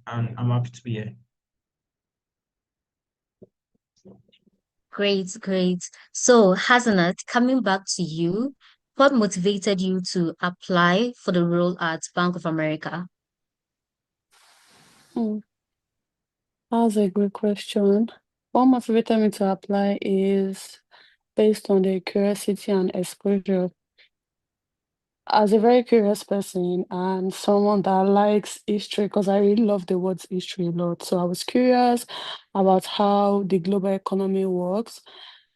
and I'm happy to be here. Great, great. So, Hasanat, coming back to you, what motivated you to apply for the role at Bank of America? Hmm, that's a good question. What motivated me to apply is based on the curiosity and exposure. As a very curious person and someone that likes history, because I really love the words history a lot. So I was curious about how the global economy works.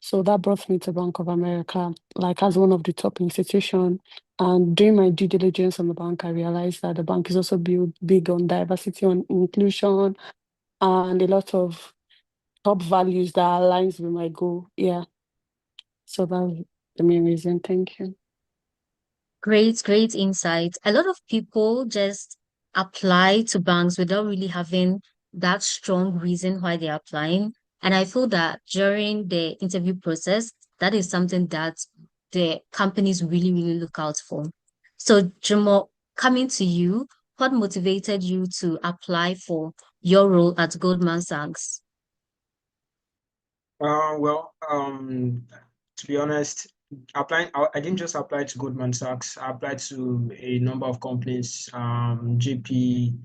So that brought me to Bank of America, like as one of the top institutions. And doing my due diligence on the bank, I realized that the bank is also big on diversity and inclusion and a lot of top values that aligns with my goal. Yeah. So that's the main reason. Thank you. Great, great insight. A lot of people just apply to banks without really having that strong reason why they're applying. And I feel that during the interview process, that is something that the companies really, really look out for. So, Jumo, coming to you, what motivated you to apply for your role at Goldman Sachs? Well, to be honest, I didn't just apply to Goldman Sachs. I applied to a number of companies, GP,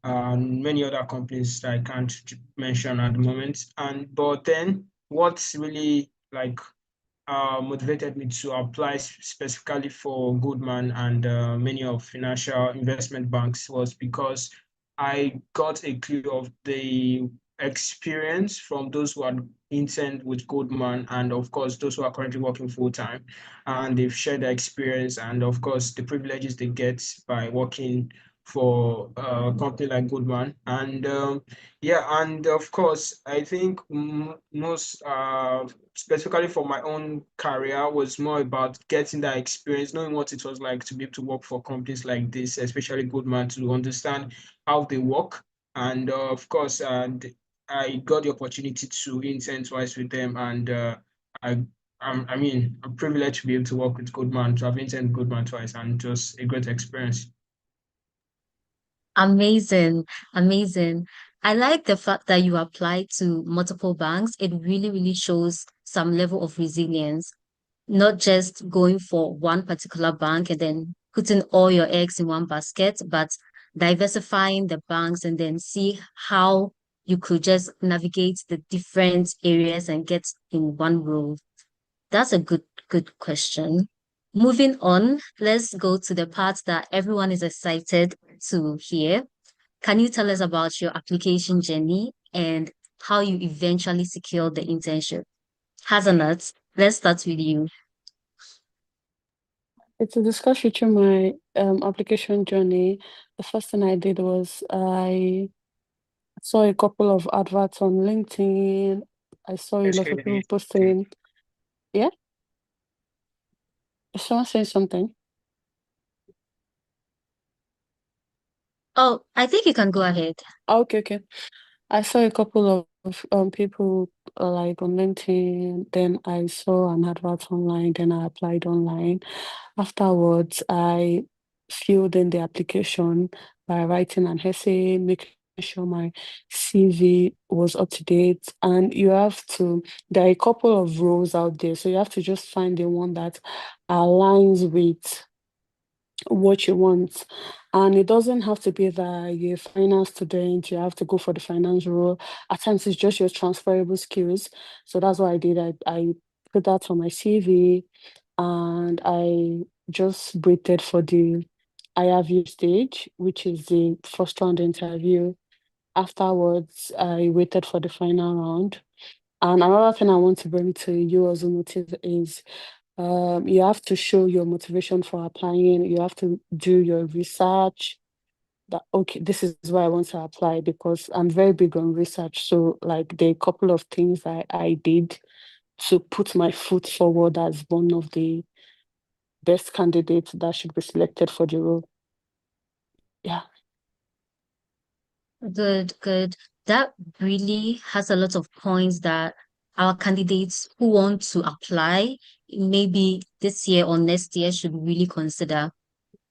many other companies that I can't mention at the moment. But then, what's really like motivated me to apply specifically for Goldman and many of financial investment banks was because I got a clue of the experience from those who are interned with Goldman and of course those who are currently working full time, and they've shared their experience and of course the privileges they get by working for a company like Goldman. And yeah, and of course I think most specifically for my own career was more about getting that experience, knowing what it was like to be able to work for companies like this, especially Goldman, to understand how they work. And of course, I got the opportunity to intern twice with them, and I, I'm privileged to be able to work with Goldman, to have interned Goldman twice, and just a great experience. Amazing, amazing. I like the fact that you applied to multiple banks. It really, really shows some level of resilience, not just going for one particular bank and then putting all your eggs in one basket, but diversifying the banks and then see how you could just navigate the different areas and get in one role. That's a good question. Moving on, let's go to the part that everyone is excited to hear. Can you tell us about your application journey and how you eventually secured the internship? Hazelnut, let's start with you. To discuss with you my application journey, the first thing I did was I saw a couple of adverts on LinkedIn. I saw a lot of Excuse people me. posting. Yeah, is someone saying something? Oh, I think you can go ahead. Okay, okay. I saw a couple of people like on LinkedIn. Then I saw an advert online. Then I applied online. Afterwards, I filled in the application by writing an essay, making sure my CV was up to date. And you have to, there are a couple of roles out there, so you have to just find the one that aligns with what you want. And it doesn't have to be that you're a finance student, you have to go for the finance role. At times, it's just your transferable skills. So that's what I did. I put that on my CV and I just waited for the IRV stage, which is the first round interview. Afterwards, I waited for the final round. And another thing I want to bring to you as a notice is you have to show your motivation for applying. You have to do your research that, okay, this is why I want to apply because I'm very big on research. So, like, there are a couple of things I did to put my foot forward as one of the best candidates that should be selected for the role. Yeah. Good, good. That really has a lot of points that our candidates who want to apply maybe this year or next year should really consider.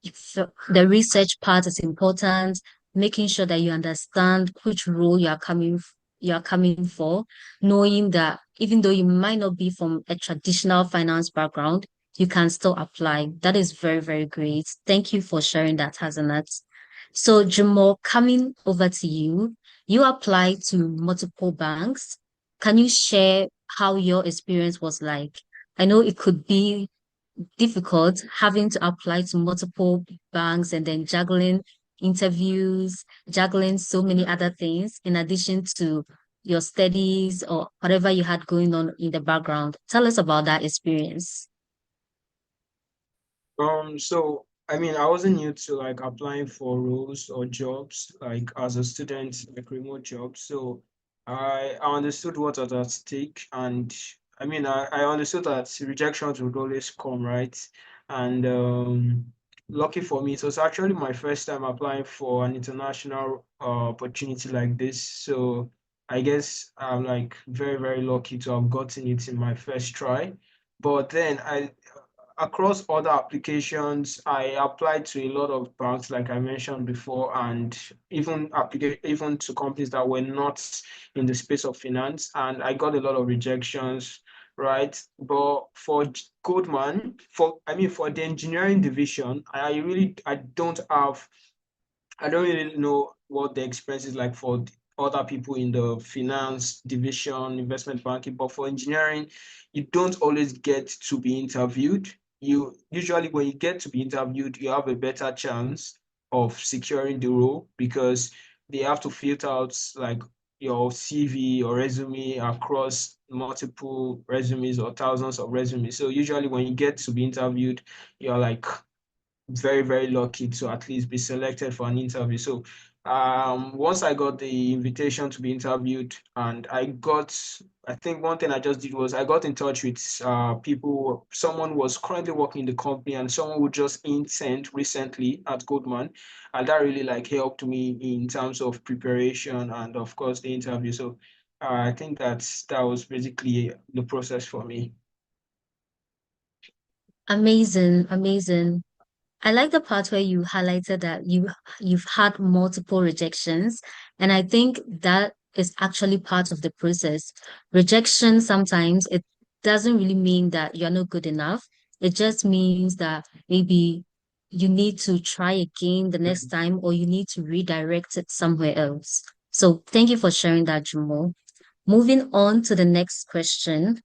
If the research part is important, making sure that you understand which role you are coming for, knowing that even though you might not be from a traditional finance background, you can still apply. That is very, very great. Thank you for sharing that, Hasanat. So, Jamal, coming over to you, you applied to multiple banks. Can you share how your experience was like? I know it could be difficult having to apply to multiple banks and then juggling interviews, juggling so many other things in addition to your studies or whatever you had going on in the background. Tell us about that experience. So I mean, I wasn't new to like applying for roles or jobs like as a student, like remote jobs. So I understood what was at stake, and I mean, I understood that rejections would always come, right? And lucky for me, it was actually my first time applying for an international opportunity like this. So I guess I'm like very, very lucky to have gotten it in my first try. But then I across other applications, I applied to a lot of banks, like I mentioned before, and even to companies that were not in the space of finance, and I got a lot of rejections, right? But for Goldman, for the engineering division, I don't really know what the experience is like for other people in the finance division, investment banking, but for engineering, you don't always get to be interviewed. You usually, when you get to be interviewed, you have a better chance of securing the role because they have to filter out like your CV or resume across multiple resumes or thousands of resumes. So usually when you get to be interviewed, you're like very, very lucky to at least be selected for an interview. So once I got the invitation to be interviewed, and I think one thing I just did was I got in touch with people. Someone was currently working in the company, and someone who just interned recently at Goldman, and that really like helped me in terms of preparation and of course the interview. So I think that was basically the process for me. Amazing, amazing. I like the part where you highlighted that you've had multiple rejections, and I think that is actually part of the process. Rejection sometimes it doesn't really mean that you're not good enough. It just means that maybe you need to try again the next time or you need to redirect it somewhere else. So thank you for sharing that, Jamal. Moving on to the next question.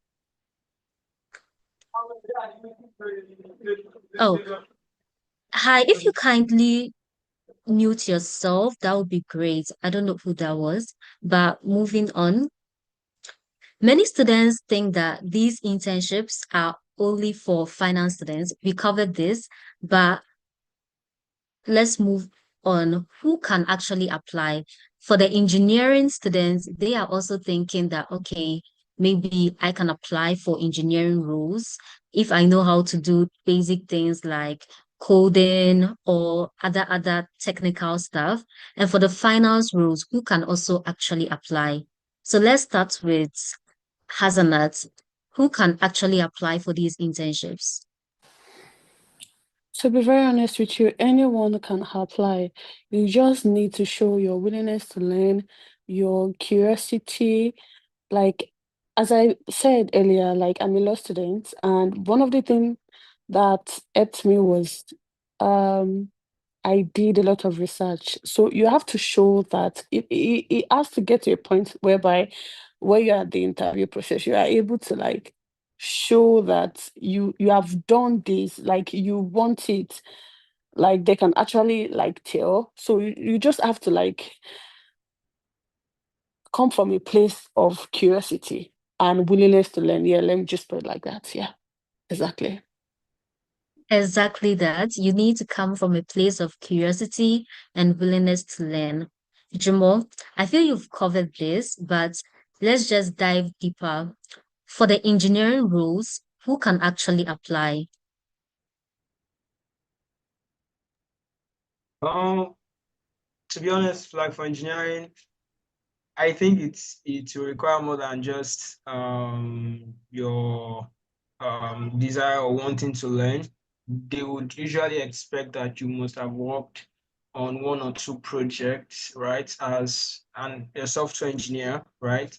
Oh, hi. If you kindly mute yourself, that would be great. I don't know who that was, but moving on. Many students think that these internships are only for finance students. We covered this, but let's move on. Who can actually apply? For the engineering students, they are also thinking that, okay, maybe I can apply for engineering roles if I know how to do basic things like coding or other technical stuff. And for the finance roles, who can also actually apply? So let's start with Hazanat. Who can actually apply for these internships? To be very honest with you, anyone can apply. You just need to show your willingness to learn, your curiosity. Like, as I said earlier, like I'm a law student, and one of the things that helped me was um I did a lot of research. So you have to show that it has to get to a point whereby where you're at the interview process, you are able to like show that you have done this, like you want it, like they can actually like tell. So you just have to like come from a place of curiosity and willingness to learn. Yeah, let me just put it like that. Yeah, exactly. Exactly that. You need to come from a place of curiosity and willingness to learn. Jamal, I feel you've covered this, but let's just dive deeper. For the engineering roles, who can actually apply? Um, to be honest, like for engineering, I think it will require more than just your desire or wanting to learn. They would usually expect that you must have worked on one or two projects, right, as a software engineer, right?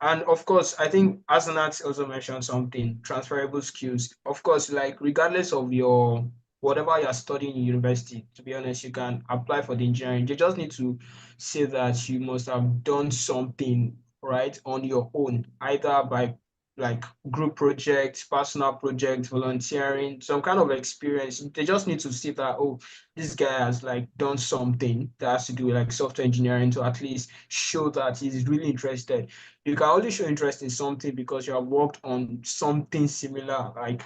And of course, I think Asanat also mentioned something, transferable skills. Of course, like regardless of your whatever you're studying in university, to be honest, you can apply for the engineering. You just need to say that you must have done something, right, on your own, either by like group projects, personal projects, volunteering, some kind of experience. They just need to see that, oh, this guy has like done something that has to do with like software engineering to at least show that he's really interested. You can only show interest in something because you have worked on something similar, like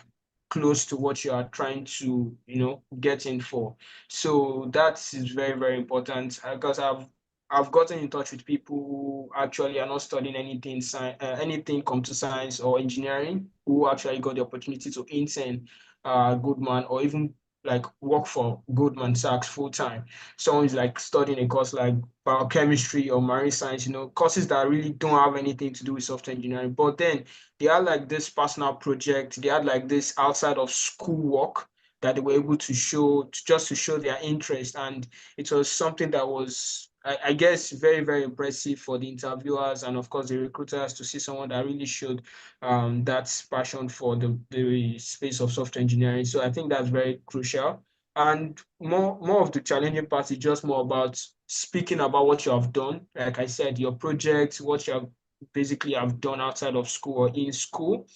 close to what you are trying to, get in for. So that is very, very important because I've gotten in touch with people who actually are not studying anything computer science or engineering, who actually got the opportunity to intern Goodman or even like work for Goldman Sachs full time. Someone is like studying a course like biochemistry or marine science, courses that really don't have anything to do with software engineering. But then they had like this personal project, they had like this outside of school work that they were able to show just to show their interest. And it was something that was I guess very, very impressive for the interviewers and of course the recruiters to see someone that really showed that passion for the space of software engineering. So I think that's very crucial. And more of the challenging part is just more about speaking about what you have done. Like I said, your projects, what you have basically have done outside of school or in school,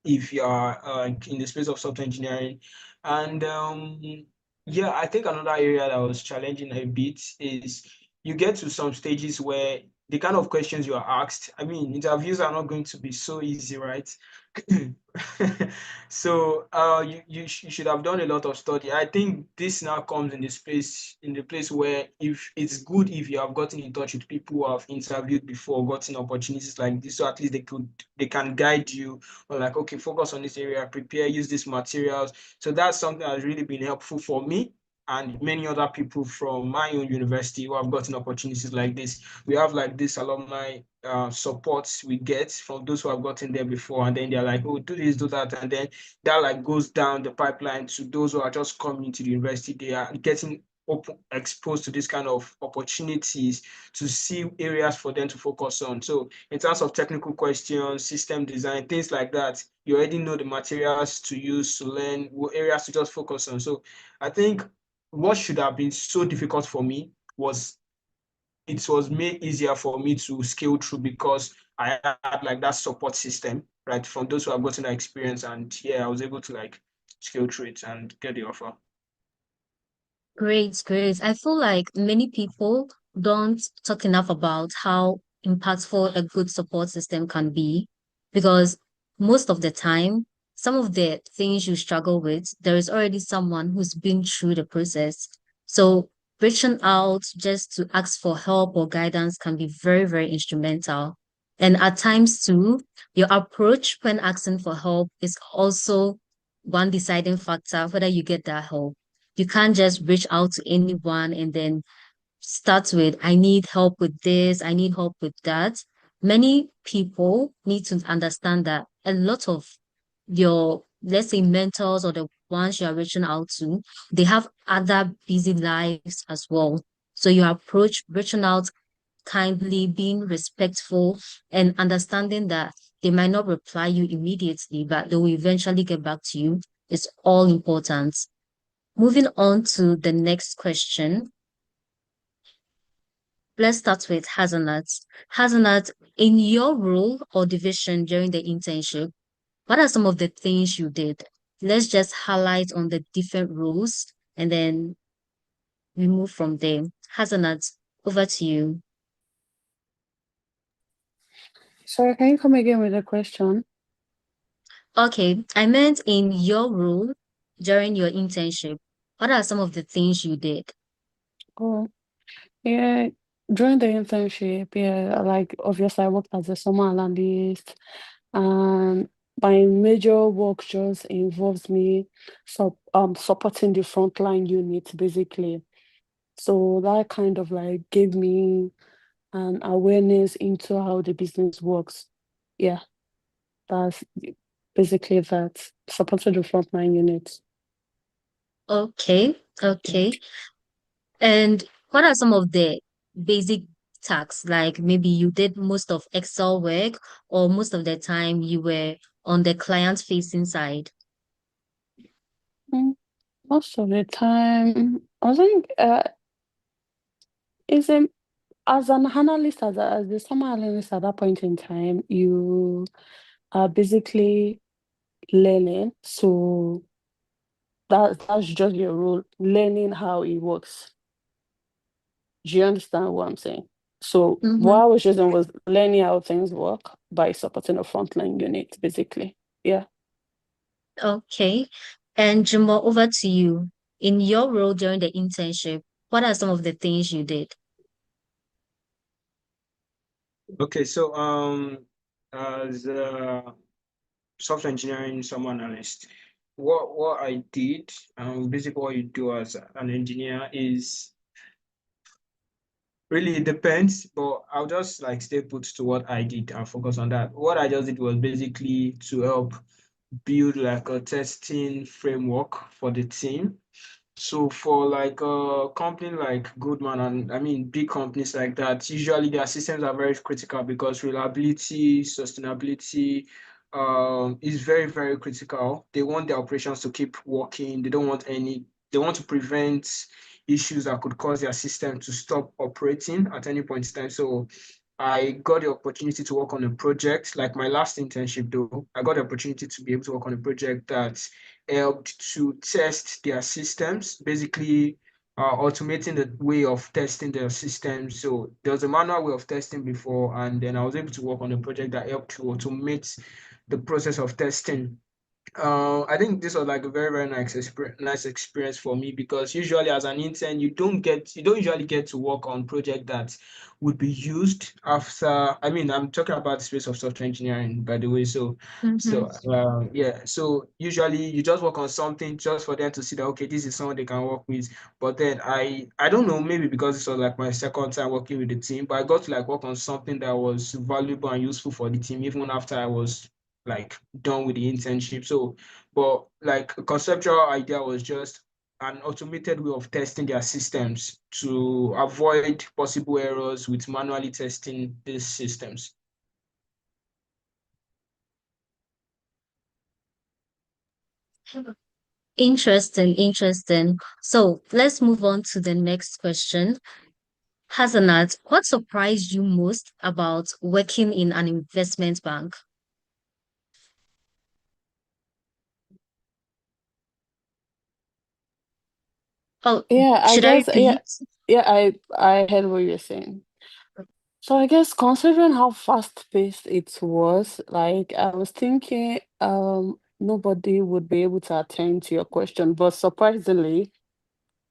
if you are in the space of software engineering. And yeah, I think another area that was challenging a bit is you get to some stages where the kind of questions you are asked, I mean, interviews are not going to be so easy, right? So you should have done a lot of study. I think this now comes in the place where if it's good if you have gotten in touch with people who have interviewed before, gotten opportunities like this, so at least they can guide you or like, okay, focus on this area, prepare, use these materials. So that's something that has really been helpful for me and many other people from my own university who have gotten opportunities like this. We have like this alumni supports we get from those who have gotten there before, and then they're like, oh, do this, do that, and then that like goes down the pipeline to those who are just coming to the university. They are getting exposed to this kind of opportunities to see areas for them to focus on. So in terms of technical questions, system design, things like that, you already know the materials to use to learn, what areas to just focus on. So I think what should have been so difficult for me was it was made easier for me to scale through because I had like that support system, right, from those who have gotten that experience. And yeah, I was able to like scale through it and get the offer. Great, great. I feel like many people don't talk enough about how impactful a good support system can be because most of the time, some of the things you struggle with, there is already someone who's been through the process. So reaching out just to ask for help or guidance can be very, very instrumental. And at times too, your approach when asking for help is also one deciding factor whether you get that help. You can't just reach out to anyone and then start with, I need help with this, I need help with that. Many people need to understand that a lot of your, let's say, mentors or the ones you are reaching out to, they have other busy lives as well. So your approach, reaching out kindly, being respectful, and understanding that they might not reply you immediately, but they will eventually get back to you is all important. Moving on to the next question. Let's start with Hazelnut. Hazelnut, in your role or division during the internship, what are some of the things you did? Let's just highlight on the different roles and then we move from there. Hazelnut, over to you. Sorry, can you come again with the question? Okay, I meant in your role during your internship, what are some of the things you did? Oh, yeah. During the internship, yeah, like obviously I worked as a summer analyst, and my major work just involves me supporting the frontline unit basically. So that kind of like gave me an awareness into how the business works. Yeah, that's basically that. Supported the frontline unit. Okay, Yeah. okay. And what are some of the basic tasks? Like maybe you did most of Excel work, or most of the time you were on the client-facing side? Mm, Most of the time, I think is as an analyst, as the summer analyst at that point in time, you are basically learning. So that's just your role, learning how it works. Do you understand what I'm saying? So what Mm-hmm. I was using was learning how things work by supporting a frontline unit, basically. Yeah. Okay. And Jumbo, over to you. In your role during the internship, what are some of the things you did? Okay, so as a software engineering summer analyst, what I did, basically what you do as an engineer is really it depends, but I'll just like stay put to what I did and focus on that. What I just did was basically to help build like a testing framework for the team. So for like a company like Goodman and I mean big companies like that, usually their systems are very critical because reliability, sustainability is very, very critical. They want their operations to keep working. They want to prevent issues that could cause their system to stop operating at any point in time. So I got the opportunity to work on a project, like my last internship though, I got the opportunity to be able to work on a project that helped to test their systems, basically automating the way of testing their systems. So there was a manual way of testing before, and then I was able to work on a project that helped to automate the process of testing. I think this was like a very, very nice experience for me because usually as an intern, you don't usually get to work on project that would be used after. I mean, I'm talking about the space of software engineering, by the way. Mm-hmm. Yeah. So usually you just work on something just for them to see that okay, this is someone they can work with. But then I don't know, maybe because this was like my second time working with the team, but I got to like work on something that was valuable and useful for the team even after I was like done with the internship. So, but like a conceptual idea was just an automated way of testing their systems to avoid possible errors with manually testing these systems. Interesting, interesting. So let's move on to the next question. Hasanat, what surprised you most about working in an investment bank? Oh, Yeah, I should I guess, yeah, repeat? yeah, I heard what you're saying. So I guess considering how fast-paced it was, like I was thinking nobody would be able to attend to your question. But surprisingly,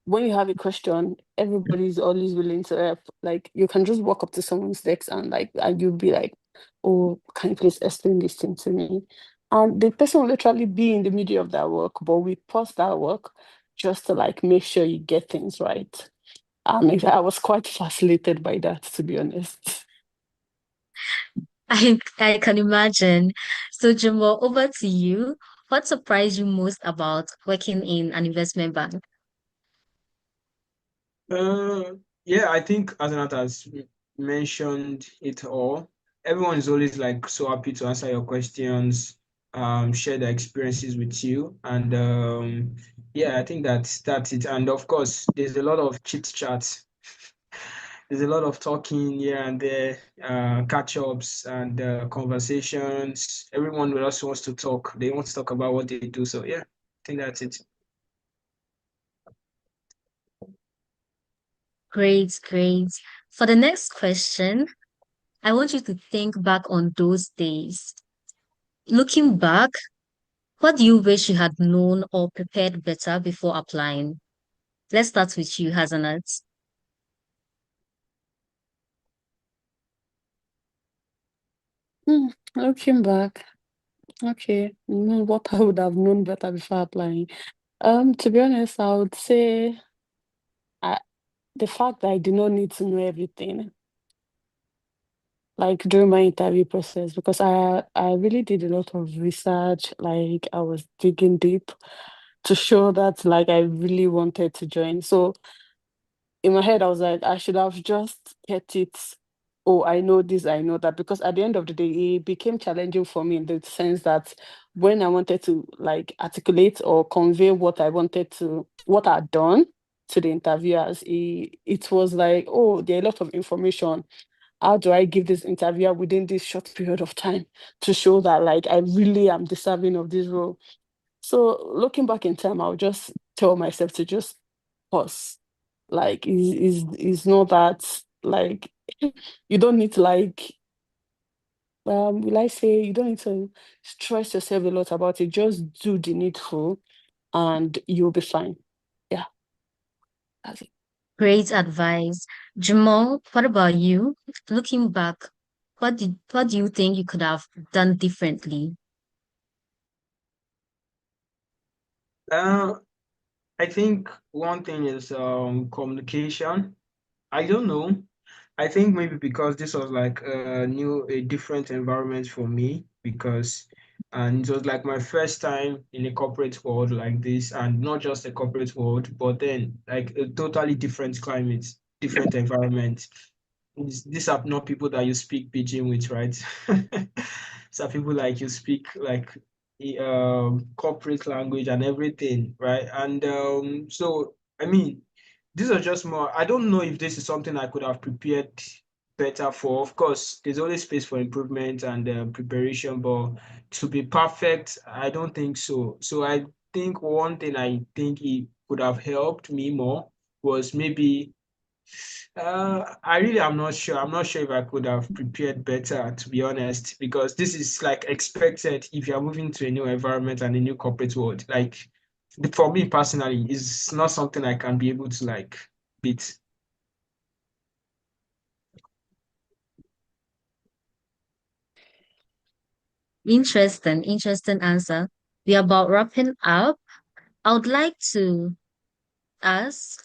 when you have a question, everybody's always willing to help. Like you can just walk up to someone's desk and you'll be like, "Oh, can you please explain this thing to me?" And the person will literally be in the middle of that work, but we pause that work just to like make sure you get things right. I was quite fascinated by that, to be honest. I can imagine. So, Jumbo, over to you. What surprised you most about working in an investment bank? Uh, yeah, I think Azanat has mentioned it all. Everyone is always like so happy to answer your questions, share their experiences with you, and yeah, I think that's it. And of course, there's a lot of chit chat. There's a lot of talking here and there, catch ups and conversations. Everyone will also wants to talk. They want to talk about what they do. So yeah, I think that's it. Great, great. For the next question, I want you to think back on those days. Looking back, what do you wish you had known or prepared better before applying? Let's start with you, Hasanat. Looking back, okay, what I would have known better before applying. To be honest, I would say I, the fact that I do not need to know everything, like during my interview process, because I really did a lot of research, like I was digging deep to show that like I really wanted to join. So in my head, I was like, I should have just kept it. Oh, I know this, I know that. Because at the end of the day, it became challenging for me in the sense that when I wanted to like articulate or convey what I wanted to, what I'd done to the interviewers, it was like, oh, there are a lot of information. How do I give this interviewer within this short period of time to show that like I really am deserving of this role? So looking back in time, I'll just tell myself to just pause. Like is not that like you don't need to like will I say you don't need to stress yourself a lot about it. Just do the needful and you'll be fine. Yeah, that's it. Great advice. Jamal, what about you? Looking back, what do you think you could have done differently? Uh, I think one thing is communication. I don't know. I think maybe because this was like a different environment for me because and it was like my first time in a corporate world like this, and not just a corporate world, but then like a totally different climate, different environment. These are not people that you speak pidgin with, right? These are people like you speak like corporate language and everything, right? And so I mean, these are just more. I don't know if this is something I could have prepared better for. Of course, there's always space for improvement and preparation, but to be perfect, I don't think so. So I think one thing I think it could have helped me more was maybe I really am not sure. I'm not sure if I could have prepared better, to be honest, because this is like expected if you're moving to a new environment and a new corporate world. Like for me personally, it's not something I can be able to like beat. Interesting answer. We are about wrapping up. I would like to ask,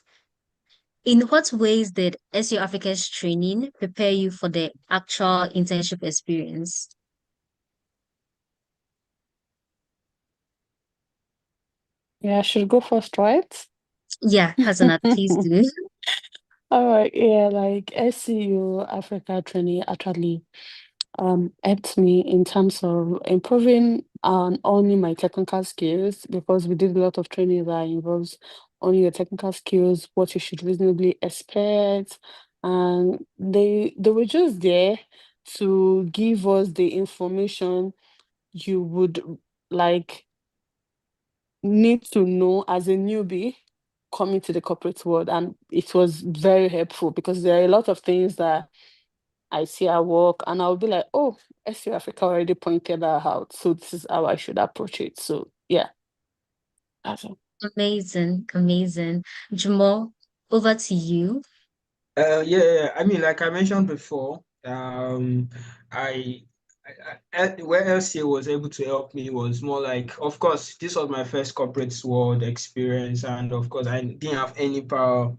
in what ways did SEO Africa's training prepare you for the actual internship experience? Yeah, I should go first, right? Yeah, Hasanat, please do. All right, yeah, like SEO Africa training actually helped me in terms of improving and owning my technical skills because we did a lot of training that involves owning your technical skills, what you should reasonably expect, and they were just there to give us the information you would like need to know as a newbie coming to the corporate world, and it was very helpful because there are a lot of things that I see at work and I'll be like, oh, SEO Africa already pointed that out. So this is how I should approach it. So yeah, that's it. Amazing. Jamal, over to you. Yeah. I mean, like I mentioned before, where LCA was able to help me was more like, of course, this was my first corporate world experience, and of course, I didn't have any power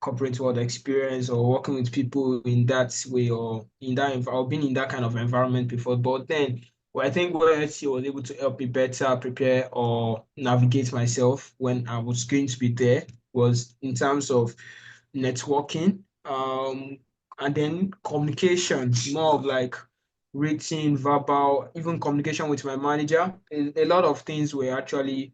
corporate world experience or working with people in that way or in that or been in that kind of environment before. But then well, I think where she was able to help me better prepare or navigate myself when I was going to be there was in terms of networking, and then communication, more of like written, verbal, even communication with my manager. A lot of things were actually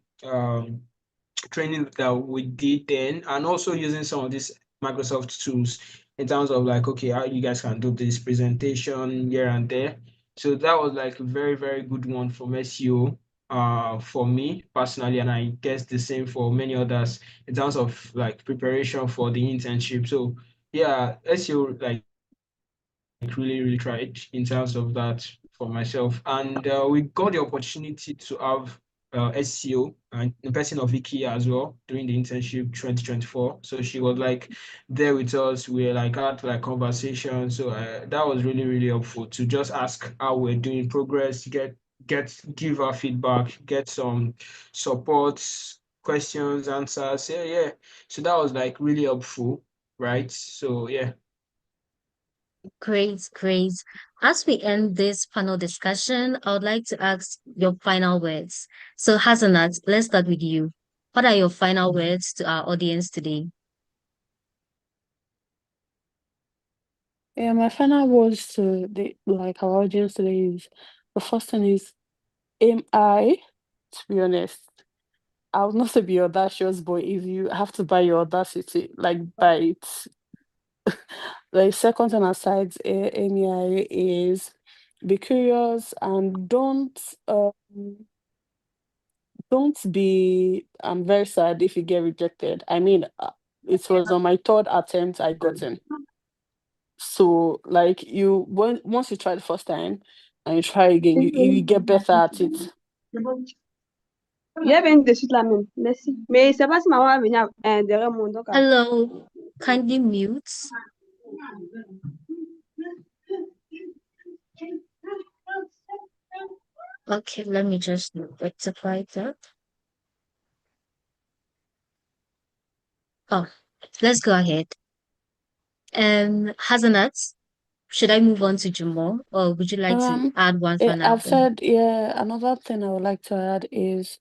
training that we did then, and also using some of these Microsoft tools in terms of like, okay, how you guys can do this presentation here and there. So that was like a very, very good one from SEO for me personally, and I guess the same for many others in terms of like preparation for the internship. So yeah, SEO like really tried in terms of that for myself. And we got the opportunity to have SEO and the person of Vicky as well during the internship 2024. So she was like there with us. We like had like conversation. So that was really helpful to just ask how we're doing progress, give our feedback, get some support, questions, answers. Yeah. So that was like really helpful, right? So yeah. Great. As we end this panel discussion, I would like to ask your final words. So, Hasanat, let's start with you. What are your final words to our audience today? Yeah, my final words to like our audience today is the first thing is am I, to be honest, I would not say be audacious, but if you have to buy your audacity, like buy it. The second thing aside AMI is be curious and don't be very sad if you get rejected. I mean, it was on my third attempt I got in. So like once you try the first time and you try again, you get better at it. Il y avait une de suite là même. Merci. Mais c'est pas si maman va venir derrière moi. Donc, Hello, kindly mute. Okay, let me just rectify that. Oh, let's go ahead. Hazelnut, should I move on to Jamal, or would you like to add one final I've thing? said, another thing I would like to add is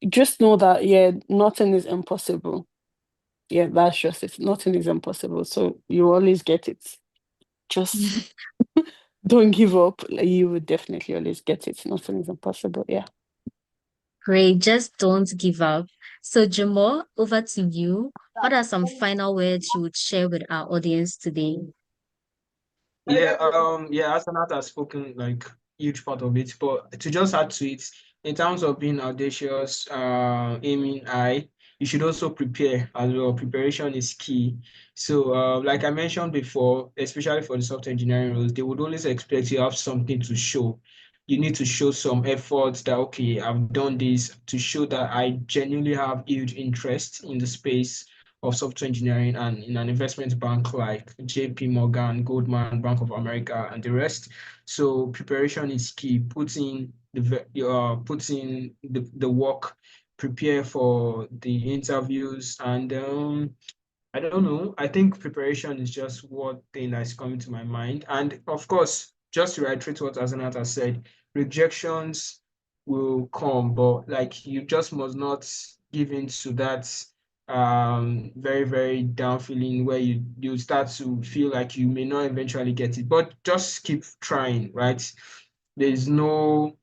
just know that, nothing is impossible. Yeah, that's just it. Nothing is impossible. So you always get it. Just don't give up. You will definitely always get it. Nothing is impossible. Yeah. Great, just don't give up. So Jamal, over to you. What are some final words you would share with our audience today? Yeah, Astronaut has spoken like huge part of it, but to just add to it, in terms of being audacious, aiming high, you should also prepare as well. Preparation is key. So, like I mentioned before, especially for the software engineering roles, they would always expect you to have something to show. You need to show some efforts that, okay, I've done this to show that I genuinely have huge interest in the space of software engineering and in an investment bank like JP Morgan, Goldman, Bank of America, and the rest. So preparation is key. Put in the work, prepare for the interviews, and I don't know. I think preparation is just one thing that's coming to my mind. And of course, just to reiterate what Azanat has said, rejections will come, but like you just must not give in to that very, very down feeling where you start to feel like you may not eventually get it. But just keep trying, right? There's no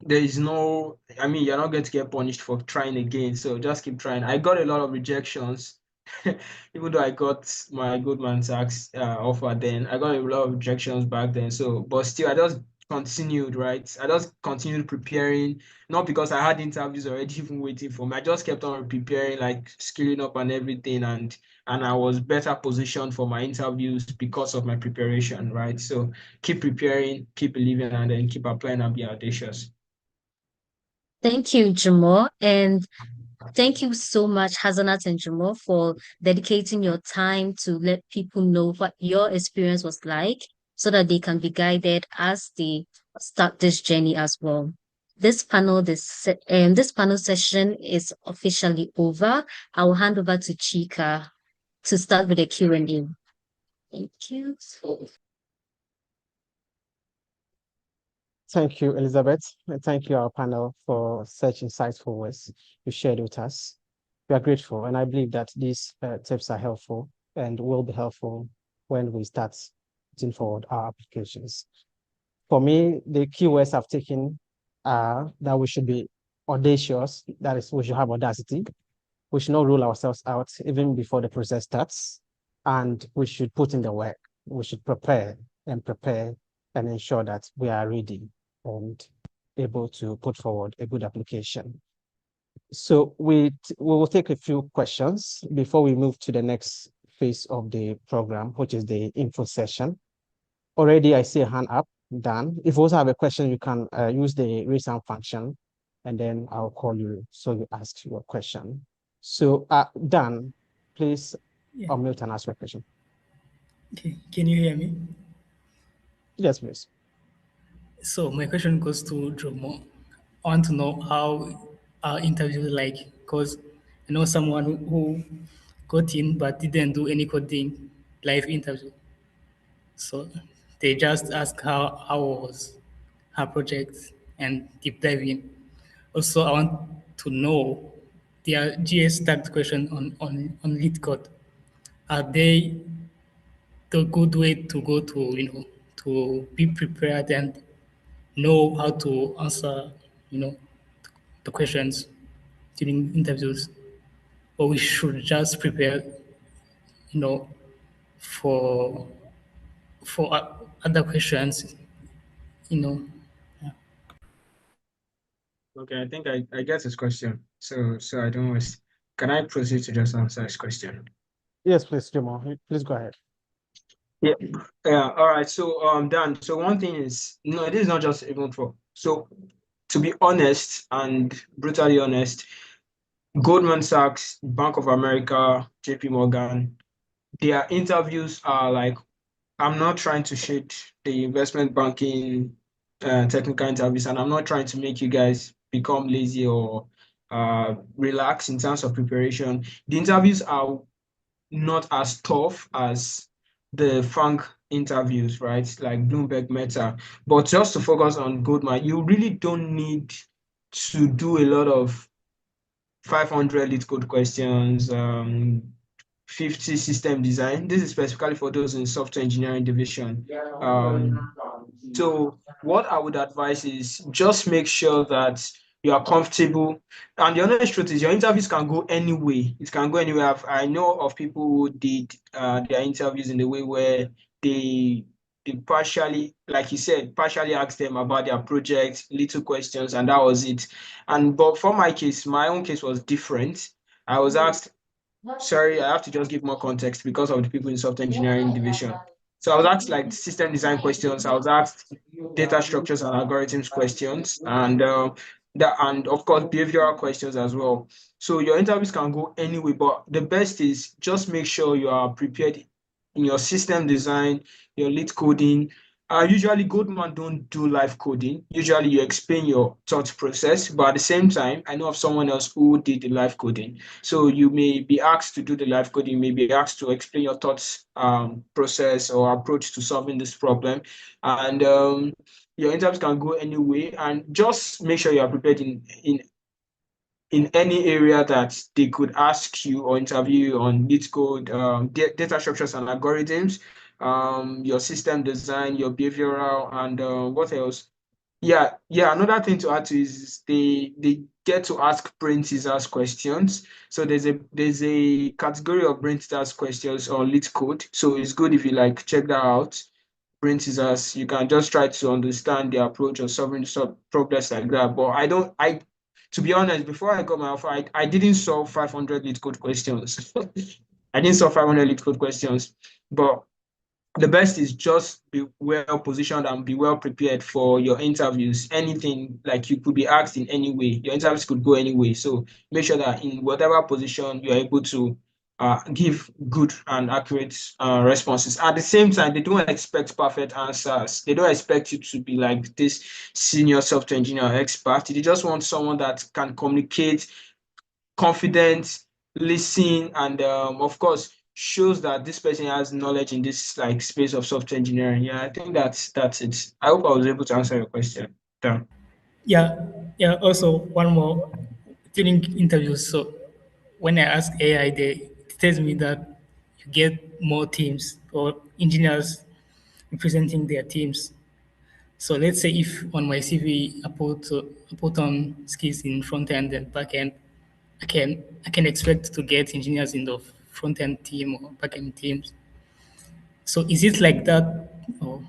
I mean, you're not going to get punished for trying again. So just keep trying. I got a lot of rejections, even though I got my Goldman Sachs offer then. I got a lot of rejections back then. So, but still, I just continued, right? I just continued preparing, not because I had interviews already even waiting for me. I just kept on preparing, like skilling up and everything. And I was better positioned for my interviews because of my preparation, right? So keep preparing, keep believing, and then keep applying and be audacious. Thank you, Jamal. And thank you so much, Hazanat and Jamal, for dedicating your time to let people know what your experience was like so that they can be guided as they start this journey as well. This panel session is officially over. I will hand over to Chika to start with the Q&A. Thank you. Thank you, Elizabeth, and thank you, our panel, for such insightful words you shared with us. We are grateful, and I believe that these tips are helpful and will be helpful when we start putting forward our applications. For me, the keywords I've taken are that we should be audacious, that is, we should have audacity. We should not rule ourselves out even before the process starts, and we should put in the work. We should prepare and ensure that we are ready and able to put forward a good application. So we will take a few questions before we move to the next phase of the program, which is the info session. Already I see a hand up, Dan. If you also have a question, you can use the raise hand function, and then I'll call you so you ask your question. So Dan, please unmute and ask your question. Okay, can you hear me? Yes, please. So my question goes to Jomo. I want to know how our interview like, because I know someone who got in but didn't do any coding live interview. So they just ask how was her project and deep diving. Also, I want to know their GS tagged question on lead code. Are they the good way to go to be prepared and know how to answer, the questions during interviews, or we should just prepare, you know, for other questions, you know. Okay, I think I get his question. So I don't waste. Can I proceed to just answer his question? Yes, please, Jomo. Please go ahead. Yeah. Yeah. All right. So Dan, so one thing is, no, it is not just even for, so to be honest and brutally honest, Goldman Sachs, Bank of America, JP Morgan, their interviews are like, I'm not trying to shade the investment banking technical interviews, and I'm not trying to make you guys become lazy or relax in terms of preparation. The interviews are not as tough as the Frank interviews, right? Like Bloomberg Meta. But just to focus on Goldman, you really don't need to do a lot of 500 lead code questions, 50 system design. This is specifically for those in software engineering division. So what I would advise is just make sure that you are comfortable. And the honest truth is your interviews can go anyway. It can go anywhere. I know of people who did their interviews in the way where they they partially, like you said, partially asked them about their project, little questions, and that was it. And but for my case, my own case was different. I was asked, sorry, I have to just give more context because of the people in software engineering division. So I was asked like system design questions. I was asked data structures and algorithms questions, and and of course behavioral questions as well. So your interviews can go anyway, but the best is just make sure you are prepared in your system design, your lead coding. Usually Goldman don't do live coding. Usually you explain your thought process, but at the same time, I know of someone else who did the live coding. So you may be asked to do the live coding, may be asked to explain your thoughts process or approach to solving this problem. And your interviews can go anyway. And just make sure you are prepared in any area that they could ask you or interview you on lead code, data structures and algorithms, your system design, your behavioral, and what else? Yeah. Another thing to add to is they get to ask brain teasers questions. So there's a category of brain teasers questions on lead code. So it's good if you like check that out. Brain teasers, you can just try to understand the approach of solving problems like that. But I to be honest, before I got my offer, I didn't solve 500 lead code questions. I didn't solve 500 lead code questions, but the best is just be well positioned and be well prepared for your interviews. Anything like you could be asked in any way, your interviews could go anyway. So make sure that in whatever position you're able to give good and accurate responses. At the same time, they don't expect perfect answers. They don't expect you to be like this senior software engineer expert. They just want someone that can communicate, confident, listen, and of course shows that this person has knowledge in this like space of software engineering. Yeah, I think that's it. I hope I was able to answer your question. Done. Yeah, yeah. Also, one more during interviews. So when I ask AI, it tells me that you get more teams or engineers representing their teams. So let's say if on my CV I put on skills in front end and back end, I can expect to get engineers in the front end team or back end teams. So is it like that, or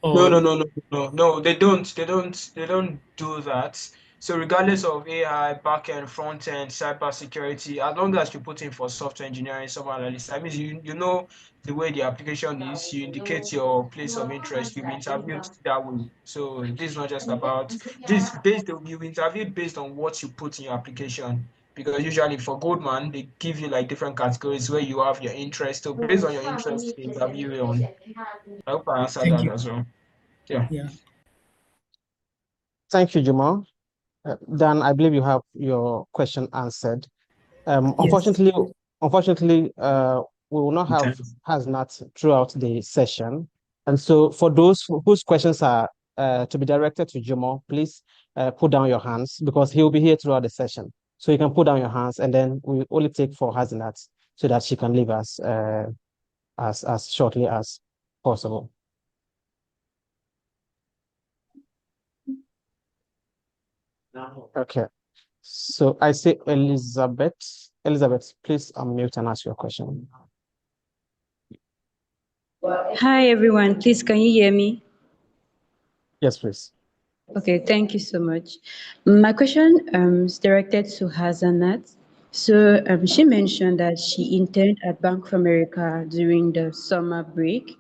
No, no, or no, no, no, no. They don't. They don't do that. So regardless of AI, backend, front end, cyber security, as long as you put in for software engineering, software analyst, that means you know the way the application is. You indicate your place of interest. You'll be interviewed that way. So this is not just about this. Based you interviewed based on what you put in your application. Because usually for Goldman, they give you like different categories where you have your interest. So based on your interest, they interview you on. I hope I answered thank that you. as well. Yeah. Yeah. Thank you, Jamal. Dan, I believe you have your question answered. Yes. Unfortunately, we will not have Okay. Hasnat throughout the session. And so for those whose questions are to be directed to Jamal, please put down your hands because he will be here throughout the session. So you can put down your hands and then we only take for Hasnat so that she can leave us. as shortly as possible. Okay. So I say Elizabeth. Elizabeth, please unmute and ask your question. Hi everyone, please can you hear me? Yes, please. Okay, thank you so much. My question is directed to Hazanat. So she mentioned that she interned at Bank of America during the summer break.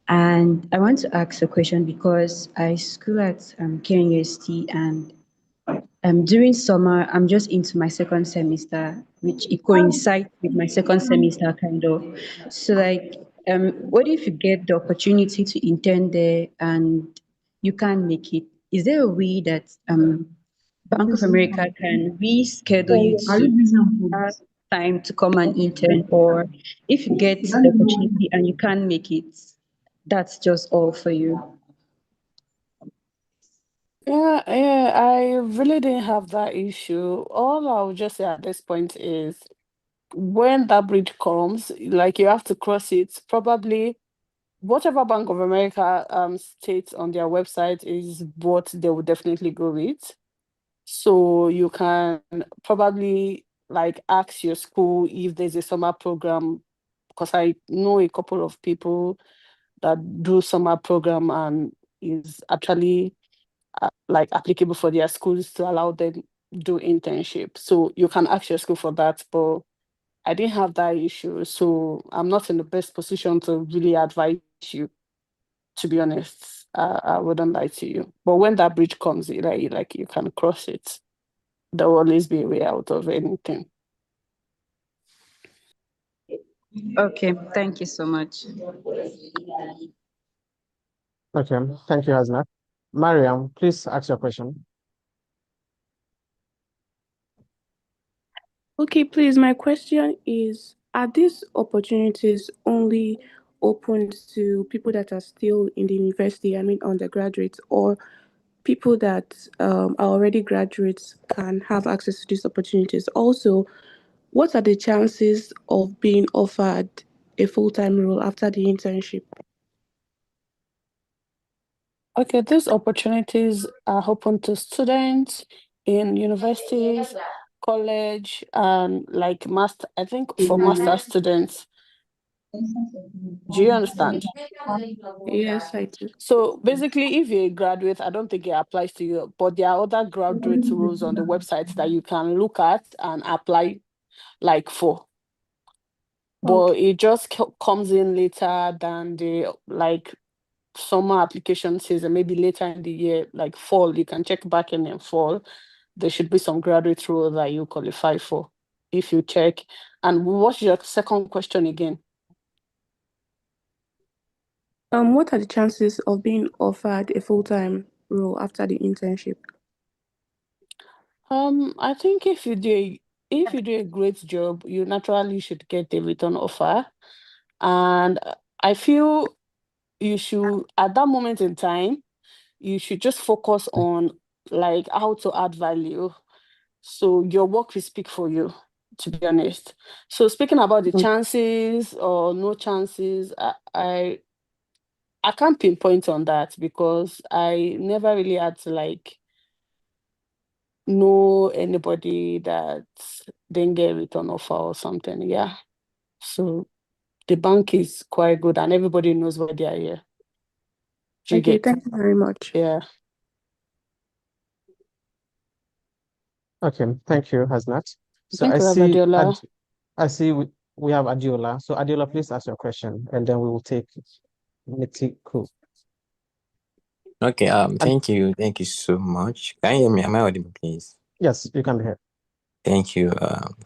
And I want to ask a question because I school at KNUST, and during summer, I'm just into my second semester, which it coincides with my second semester kind of. So like, what if you get the opportunity to intern there and you can't make it? Is there a way that Bank of America can reschedule you to have time to come and intern, or if you get the opportunity and you can't make it, that's just all for you? Yeah, I really didn't have that issue. All I'll just say at this point is when that bridge comes, like you have to cross it, probably whatever Bank of America states on their website is what they will definitely go with. So you can probably like ask your school if there's a summer program, because I know a couple of people that do summer program and is actually like applicable for their schools to allow them do internship. So you can ask your school for that, but I didn't have that issue, so I'm not in the best position to really advise you. To be honest, I wouldn't lie to you. But when that bridge comes, like you can cross it. There will always be a way out of anything. Okay, thank you so much. Okay, thank you, Hasnat. Mariam, please ask your question. Okay, please. My question is, are these opportunities only open to people that are still in the university, I mean undergraduates, or people that are already graduates can have access to these opportunities? Also, what are the chances of being offered a full-time role after the internship? Okay, these opportunities are open to students in universities, college, and like master. I think for master students. Do you understand? Yes, I do. So basically, if you're a graduate, I don't think it applies to you, but there are other graduate roles on the website that you can look at and apply like for. But it just comes in later than the like summer application season, maybe later in the year, like fall. You can check back in fall. There should be some graduate role that you qualify for if you check. And what's your second question again? What are the chances of being offered a full-time role after the internship? I think if you do a great job, you naturally should get a return offer. And I feel you should, at that moment in time, you should just focus on like how to add value. So your work will speak for you, to be honest. So speaking about the chances or no chances, I can't pinpoint on that because I never really had to like know anybody that didn't get a return offer or something. Yeah. So the bank is quite good and everybody knows why they are here. Do you Okay, get? thank you very much. Yeah. Okay, thank you, Hasnat. So Thank I you, see Abadiola. I see we have Adiola. So Adiola, please ask your question, and then we will take Nitiku. Okay, thank you so much. Can you hear me? Am I audible, please? Yes, you can be here. Thank you,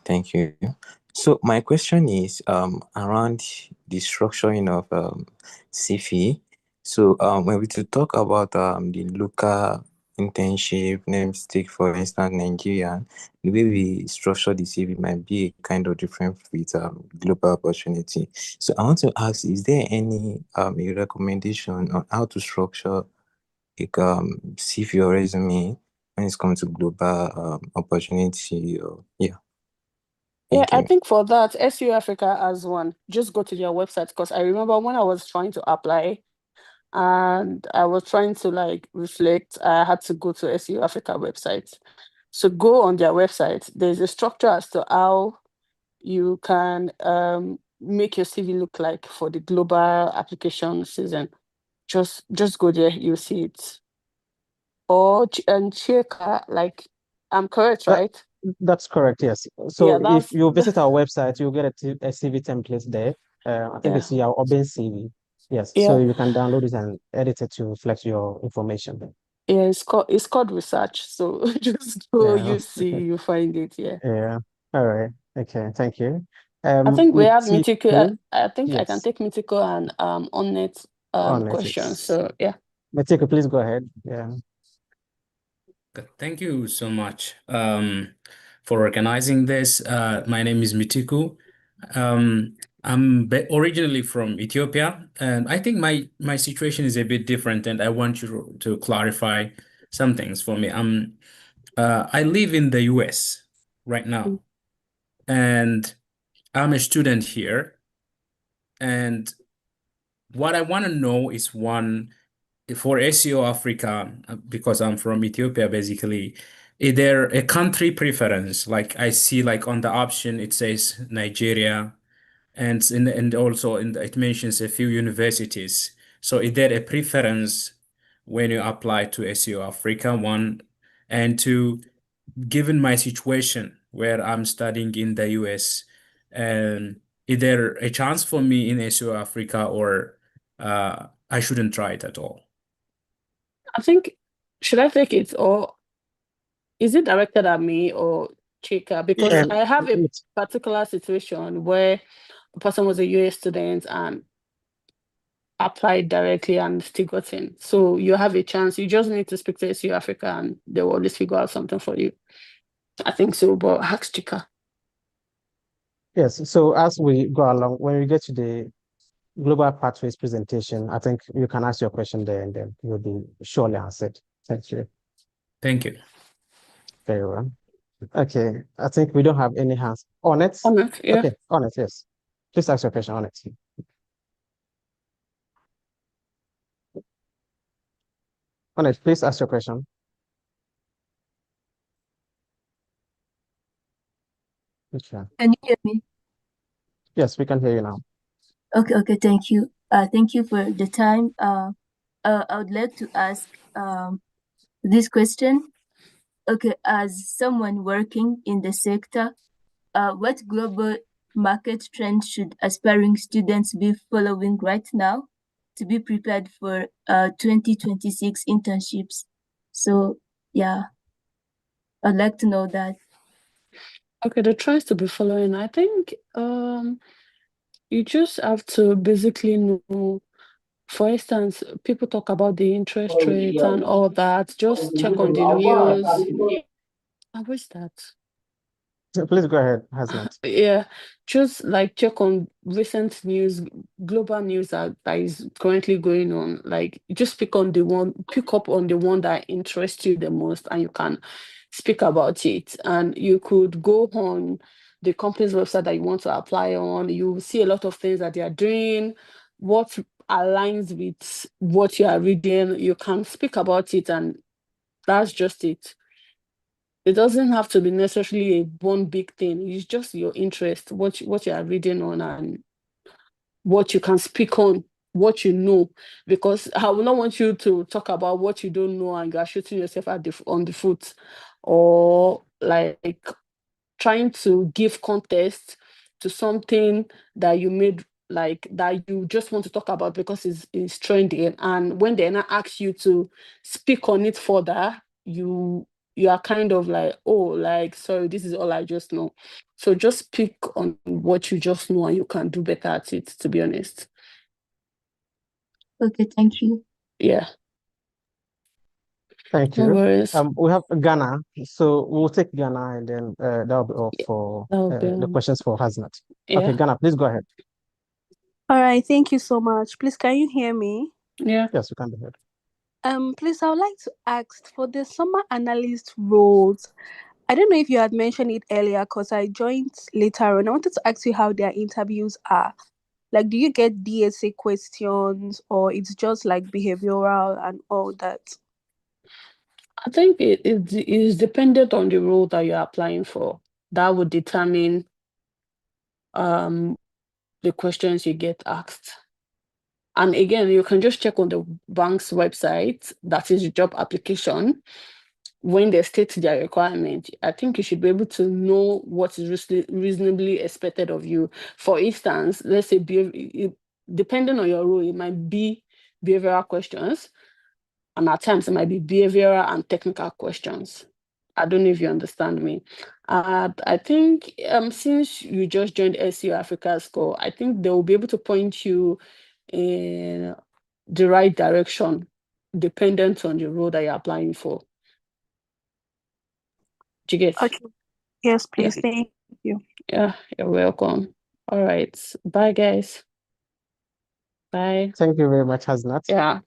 thank you. So my question is around the structuring of CFE. So when we to talk about the local internship, let's take for instance Nigeria, the way we structure the CV might be a kind of different with global opportunity. So I want to ask, is there any a recommendation on how to structure CV your resume when it comes to global opportunity? Or, yeah. Yeah, Thank I you. think for that, SEO Africa has one. Just go to their website, because I remember when I was trying to apply and I was trying to like reflect, I had to go to SEO Africa website. So go on their website. There's a structure as to how you can make your CV look like for the global application season. Just go there, you'll see it. Or and check, like, I'm correct, That, right? that's correct, yes. Yeah, So if that's you visit our website, you'll get a CV template there. I think yeah, it's your Open CV. Yes, so yeah, you can download it and edit it to reflect your information. yeah. It's called research. So just go, Yeah, you see, you find it. Yeah. yeah. All right. Okay, thank you. I think we have Mitiko. Mitiko, I think I can yes, take Mitiko and Onnet on it. questions. Yes. So yeah. Mitiko, please go ahead. Yeah. Thank you so much for organizing this. My name is Mitiku. I'm originally from Ethiopia, and I think my situation is a bit different, and I want you to clarify some things for me. I live in the US right now, and I'm a student here, and what I want to know is one. For SEO Africa, because I'm from Ethiopia, basically, is there a country preference? Like I see, like on the option, it says Nigeria, and also it mentions a few universities. So is there a preference when you apply to SEO Africa? One, and two, given my situation where I'm studying in the US, and is there a chance for me in SEO Africa, or I shouldn't try it at all? I think, should I take it, or is it directed at me or Chika? Because Um, I have a Mit- particular situation where a person was a US student and applied directly and still got in. So you have a chance. You just need to speak to SEO Africa and they will always figure out something for you. I think so, but ask Chika. yes. So as we go along, when we get to the Global Pathways presentation, I think you can ask your question there and then you'll be surely answered. Thank you. Thank you. Very well. Okay, I think we don't have any hands on it. Onnet, yeah. Okay, on it, yes. Please ask your question on it. On it, please ask your question. Okay. Can you hear me? Yes, we can hear you now. Okay, thank you. Thank you for the time. I would like to ask this question. Okay, as someone working in the sector, what global market trends should aspiring students be following right now to be prepared for 2026 internships? So yeah, I'd like to know that. Okay, the trends to be following. I think you just have to basically know, for instance, people talk about the interest rate and all that. Just check on the news. I wish that. Please go ahead, Hasnat. Yeah, just like check on recent news, global news that is currently going on. Like just pick up on the one that interests you the most, and you can speak about it. And you could go on the company's website that you want to apply on. You will see a lot of things that they are doing, what aligns with what you are reading. You can speak about it, and that's just it. It doesn't have to be necessarily one big thing. It's just your interest, what you are reading on, and what you can speak on, what you know. Because I will not want you to talk about what you don't know and you are shooting yourself on the foot, or like trying to give context to something that you made, like that you just want to talk about because it's trending. And when they now ask you to speak on it further, you are kind of like, oh, like, sorry, this is all I just know. So just speak on what you just know and you can do better at it, to be honest. Okay, thank you. Yeah. Thank No you. worries. We have Ghana, so we'll take Ghana and then that'll be all for That'll be the questions for Hasnat. Okay, yeah. Ghana, please go ahead. All right, thank you so much. Please, can you hear me? Yeah. Yes, you can be heard. Please, I would like to ask for the summer analyst roles. I don't know if you had mentioned it earlier because I joined later on. I wanted to ask you how their interviews are. Like, do you get DSA questions or it's just like behavioral and all that? I think it is dependent on the role that you're applying for. That would determine the questions you get asked. And again, you can just check on the bank's website, that is the job application. When they state their requirement, I think you should be able to know what is reasonably expected of you. For instance, let's say, depending on your role, it might be behavioral questions, and at times it might be behavioral and technical questions. I don't know if you understand me. I think since you just joined SEO Africa's call, I think they will be able to point you in the right direction, dependent on the role that you're applying for. Do you get? Okay. Yes, please. Yeah. Thank you. Yeah, you're welcome. All right. Bye, guys. Bye. Thank you very much, Hasnat. Yeah.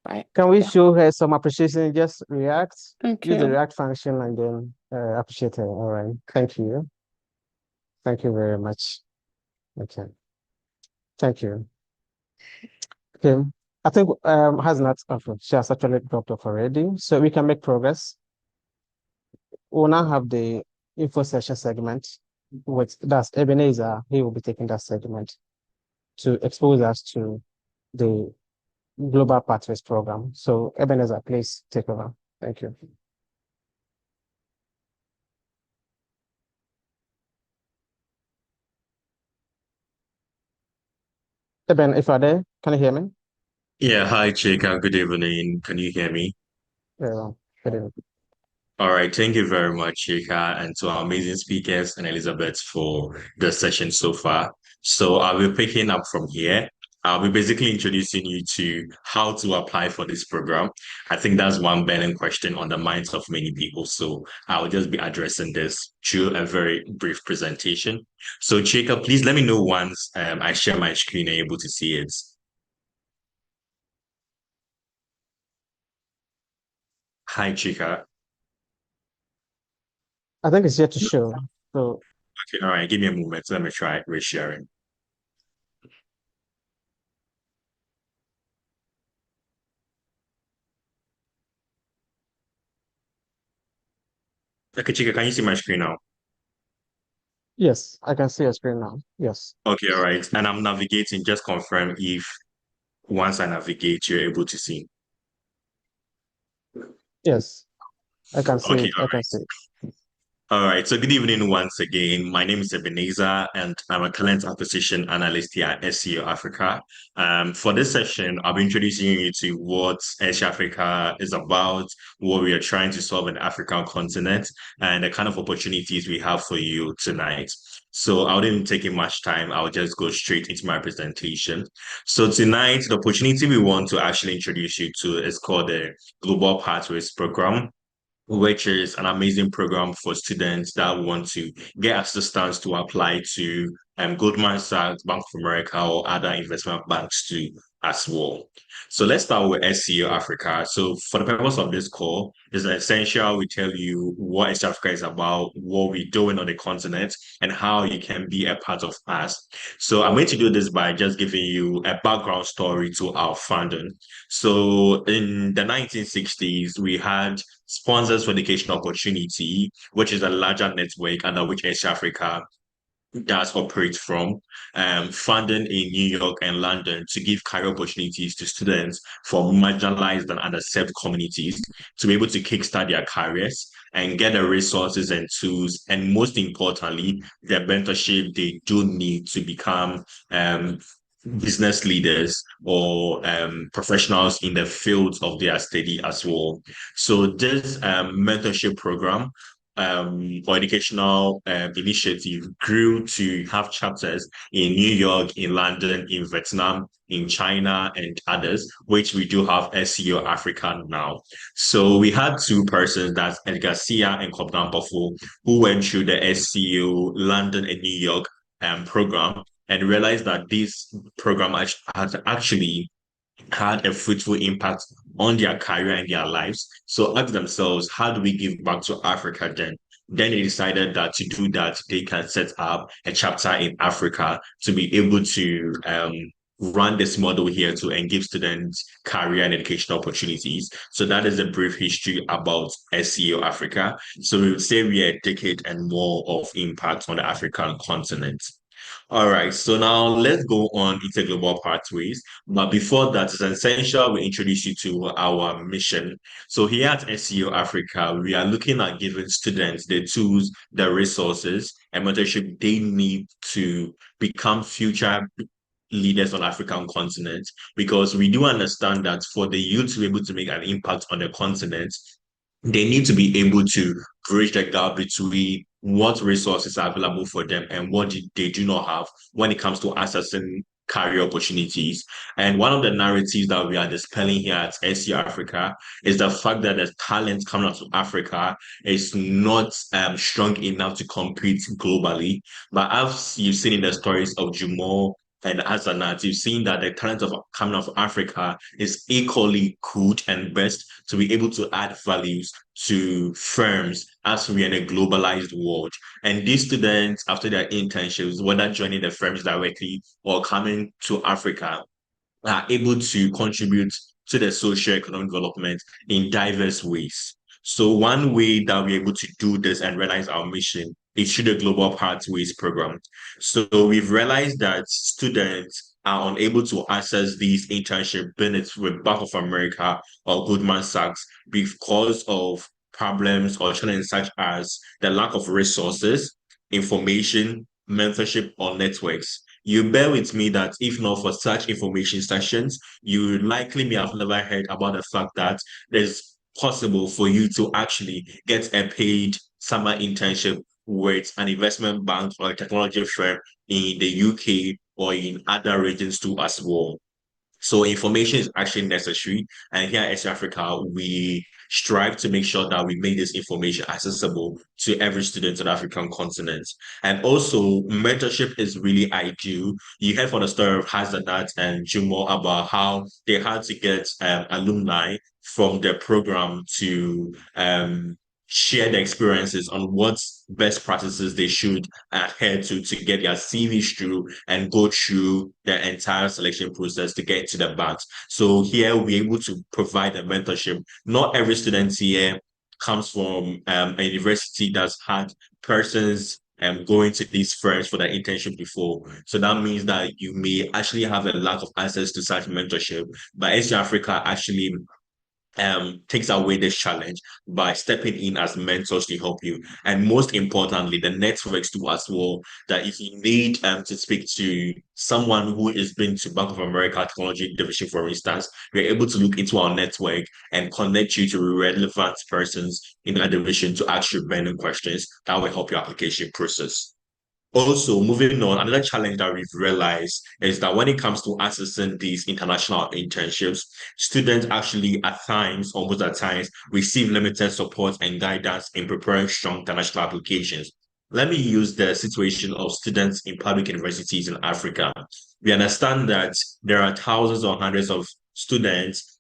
Bye. Can we Yeah. show her some appreciation? Just react. Thank Use the you. react function and then appreciate her. All right. Thank you. Thank you very much. Okay. Thank you. Okay. I think Hasnat, she has actually dropped off already, so we can make progress. We'll now have the info session segment, that's Ebenezer. He will be taking that segment to expose us to the Global Pathways Program. So Ebenezer, please take over. Thank you. Eben, if you're there, can you hear me? Yeah, hi, Chika. Good evening. Can you hear me? Very well. Good evening. All right. Thank you very much, Chika, and to our amazing speakers and Elizabeth for the session so far. So I'll be picking up from here. I'll be basically introducing you to how to apply for this program. I think that's one burning question on the minds of many people. So I'll just be addressing this through a very brief presentation. So Chika, please let me know once I share my screen and you're able to see it. Hi, Chika. I think it's yet to show. So Okay, all right, give me a moment. Let me try resharing. Okay, Chika, can you see my screen now? yes, I can see your screen now. Yes. Okay, all right. And I'm navigating. Just confirm if once I navigate, you're able to see. Yes. I can see Okay, it. all I can right. see it. All right, so good evening once again. My name is Ebenezer, and I'm a talent acquisition analyst here at SEO Africa. For this session, I'll be introducing you to what SEO Africa is about, what we are trying to solve in the African continent, and the kind of opportunities we have for you tonight. So I wouldn't take much time. I'll just go straight into my presentation. So tonight, the opportunity we want to actually introduce you to is called the Global Pathways Program, which is an amazing program for students that want to get assistance to apply to Goldman Sachs, Bank of America, or other investment banks too as well. So let's start with SEO Africa. So for the purpose of this call, it's essential we tell you what SEO Africa is about, what we're doing on the continent, and how you can be a part of us. So I'm going to do this by just giving you a background story to our founding. So in the 1960s, we had Sponsors for Education Opportunity, which is a larger network under which SEO Africa does operate from, funding in New York and London to give career opportunities to students from marginalized and underserved communities to be able to kickstart their careers and get the resources and tools, and most importantly, the mentorship they do need to become business leaders or professionals in the fields of their study as well. So this mentorship program or educational initiative grew to have chapters in New York, in London, in Vietnam, in China, and others, which we do have SEO Africa now. So we had two persons, that's Edgar Sia and Kobdan Bafo, who went through the SEO London and New York program and realized that this program has actually had a fruitful impact on their career and their lives. So ask themselves, how do we give back to Africa then? Then they decided that to do that, they can set up a chapter in Africa to be able to run this model here to and give students career and educational opportunities. So that is a brief history about SEO Africa. So we would say we are a decade and more of impact on the African continent. All right, so now let's go on into global pathways. But before that, it's essential we introduce you to our mission. So here at SEO Africa, we are looking at giving students the tools, the resources, and mentorship they need to become future leaders on African continent, because we do understand that for the youth to be able to make an impact on the continent, they need to be able to bridge the gap between what resources are available for them and what they do not have when it comes to accessing career opportunities. And one of the narratives that we are dispelling here at SEO Africa is the fact that the talent coming out of Africa is not strong enough to compete globally. But as you've seen in the stories of Jumo and Azanat, you've seen that the talent of coming out of Africa is equally good and best to be able to add values to firms as we are in a globalized world. And these students, after their internships, whether joining the firms directly or coming to Africa, are able to contribute to the socio-economic development in diverse ways. So one way that we're able to do this and realize our mission is through the Global Pathways program. So we've realized that students are unable to access these internship benefits with Bank of America or Goldman Sachs because of problems or challenges such as the lack of resources, information, mentorship, or networks. You bear with me that if not for such information sessions, you likely may have never heard about the fact that there's possible for you to actually get a paid summer internship with an investment bank or a technology firm in the UK or in other regions too as well. So information is actually necessary. And here at SEO Africa, we strive to make sure that we make this information accessible to every student on the African continent. And also, mentorship is really ideal. You heard from the story of Hazanat and Jumo about how they had to get alumni from the program to share the experiences on what best practices they should adhere to get their CVs through and go through the entire selection process to get to the banks. So here we're able to provide a mentorship. Not every student here comes from a university that's had persons going to these firms for their internship before. So that means that you may actually have a lack of access to such mentorship. But SU Africa actually takes away this challenge by stepping in as mentors to help you. And most importantly, the networks do as well, that if you need to speak to someone who has been to Bank of America Technology Division, for instance, we're able to look into our network and connect you to relevant persons in that division to ask you burning questions that will help your application process. Also, moving on, another challenge that we've realized is that when it comes to accessing these international internships, students actually at times, almost at times, receive limited support and guidance in preparing strong international applications. Let me use the situation of students in public universities in Africa. We understand that there are thousands or hundreds of students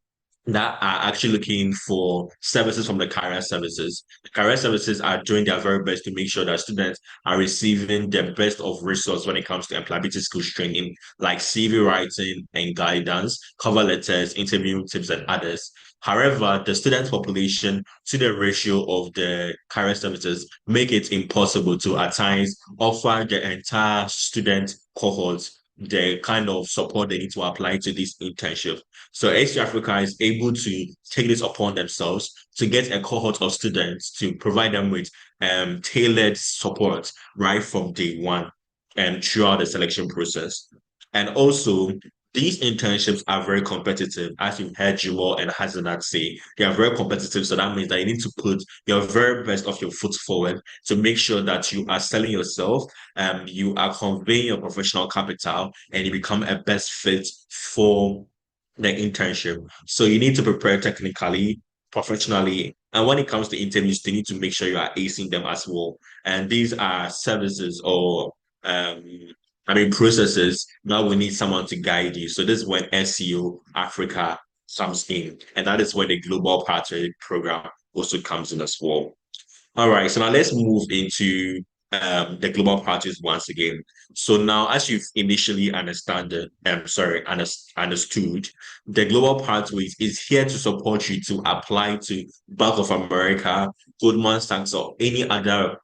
that are actually looking for services from the career services. The career services are doing their very best to make sure that students are receiving the best of resource when it comes to employability skills training, like CV writing and guidance, cover letters, interview tips, and others. However, the student population to the ratio of the career services make it impossible to at times offer the entire student cohort the kind of support they need to apply to this internship. So SU Africa is able to take this upon themselves to get a cohort of students to provide them with tailored support right from day one and throughout the selection process. And also, these internships are very competitive. As you've heard Jumo and Hazanat say, they are very competitive. So that means that you need to put your very best of your foot forward to make sure that you are selling yourself, you are conveying your professional capital, and you become a best fit for the internship. So you need to prepare technically, professionally, and when it comes to interviews, you need to make sure you are acing them as well. And these are services or processes that we need someone to guide you. So this is when SEO Africa comes in. And that is where the Global Pathway Program also comes in as well. All right, so now let's move into the global pathways once again. So now, as you've initially understood, the global pathways is here to support you to apply to Bank of America, Goldman Sachs, or any other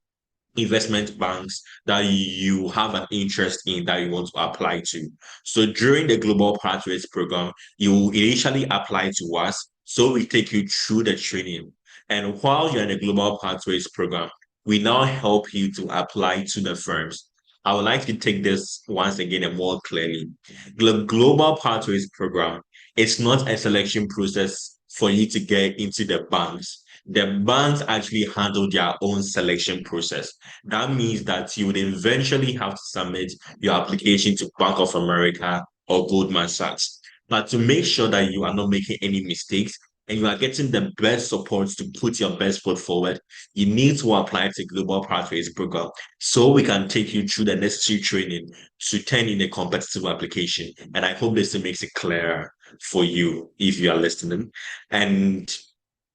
investment banks that you have an interest in that you want to apply to. So during the Global Pathways program, you initially apply to us. So we take you through the training. And while you're in the Global Pathways program, we now help you to apply to the firms. I would like to take this once again and more clearly. The Global Pathways program, it's not a selection process for you to get into the banks. The banks actually handle their own selection process. That means that you would eventually have to submit your application to Bank of America or Goldman Sachs. But to make sure that you are not making any mistakes and you are getting the best support to put your best foot forward, you need to apply to Global Pathways program so we can take you through the necessary training to turn in a competitive application. And I hope this makes it clearer for you if you are listening. And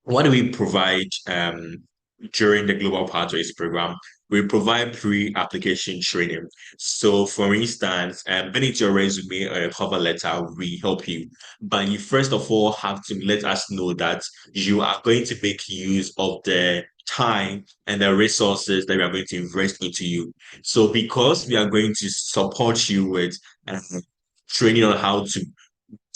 what do we provide during the Global Pathways program? We provide pre-application training. So, for instance, beneath your resume or a cover letter, we help you. But you first of all have to let us know that you are going to make use of the time and the resources that we are going to invest into you. So, because we are going to support you with training on how to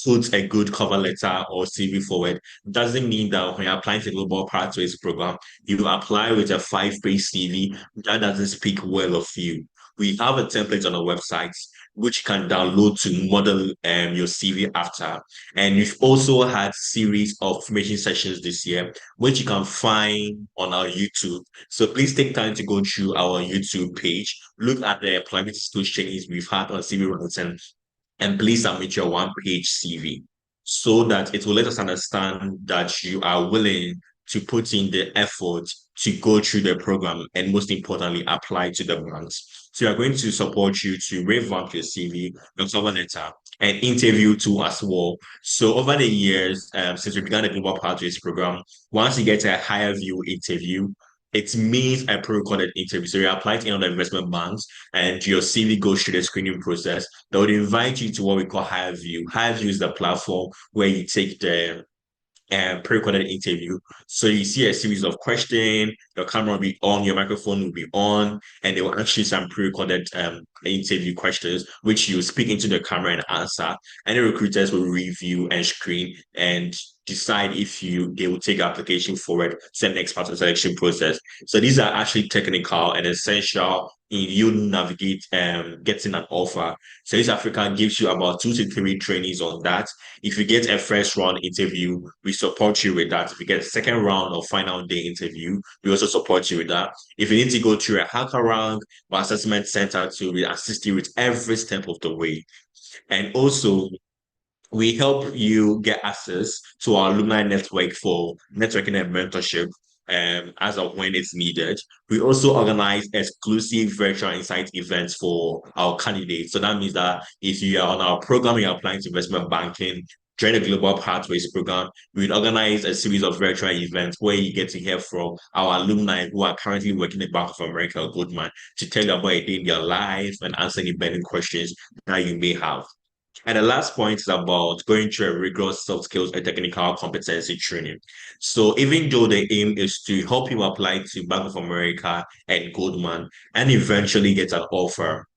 put a good cover letter or CV forward, doesn't mean that when you're applying to the Global Pathways program, you apply with a 5-page CV. That doesn't speak well of you. We have a template on our website which you can download to model your CV after. And we've also had series of formation sessions this year, which you can find on our YouTube. So please take time to go through our YouTube page, look at the employment skills trainings we've had on CV writing, and please submit your one-page CV so that it will let us understand that you are willing to put in the effort to go through the program and most importantly, apply to the banks. So we are going to support you to revamp your CV, your cover letter, and interview too as well. So over the years, since we began the Global Pathways program, once you get a higher view interview, it means a pre-recorded interview. So you apply to any of the investment banks and your CV goes through the screening process. They would invite you to what we call Higher View. Higher View is the platform where you take the pre-recorded interview. So you see a series of questions, your camera will be on, your microphone will be on, and they will ask you some pre-recorded interview questions, which you speak into the camera and answer. And the recruiters will review and screen and decide if they will take application forward to the next part of the selection process. So these are actually technical and essential in you navigate getting an offer. So SEO Africa gives you about 2 to 3 trainings on that. If you get a first round interview, we support you with that. If you get a second round or final day interview, we also support you with that. If you need to go through a hacker round or assessment center to assist you with every step of the way. And also, we help you get access to our alumni network for networking and mentorship as of when it's needed. We also organize exclusive virtual insight events for our candidates. So that means that if you are on our program, you're applying to investment banking, during the Global Pathways program, we organize a series of virtual events where you get to hear from our alumni who are currently working at Bank of America or Goldman to tell you about a day in their life and answer any burning questions that you may have. And the last point is about going through a rigorous soft skills and technical competency training. So even though the aim is to help you apply to Bank of America and Goldman and eventually get an offer,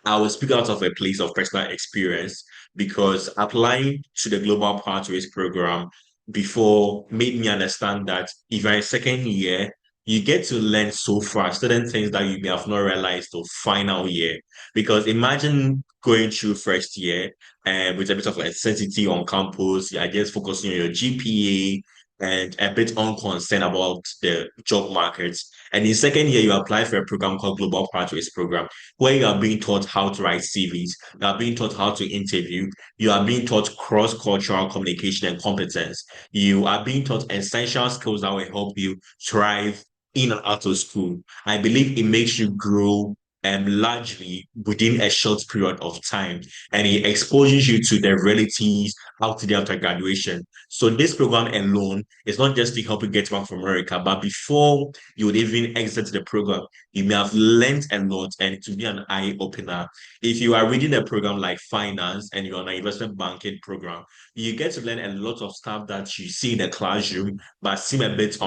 I will speak out of a place of personal experience because applying to the Global Pathways program before made me understand that if you're in second year, you get to learn so far certain things that you may have not realized till final year. Because imagine going through first year and with a bit of uncertainty on campus, you're just focusing on your GPA and a bit unconcerned about the job markets. And in second year, you apply for a program called Global Pathways Program, where you are being taught how to write CVs, you are being taught how to interview, you are being taught cross-cultural communication and competence, you are being taught essential skills that will help you thrive in and out of school. I believe it makes you grow largely within a short period of time, and it exposes you to the realities out there after graduation. So this program alone is not just to help you get back from America, but before you would even exit the program, you may have learned a lot, and to be an eye opener. If you are reading a program like finance and you're on an investment banking program, you get to learn a lot of stuff that you see in the classroom, but seem a bit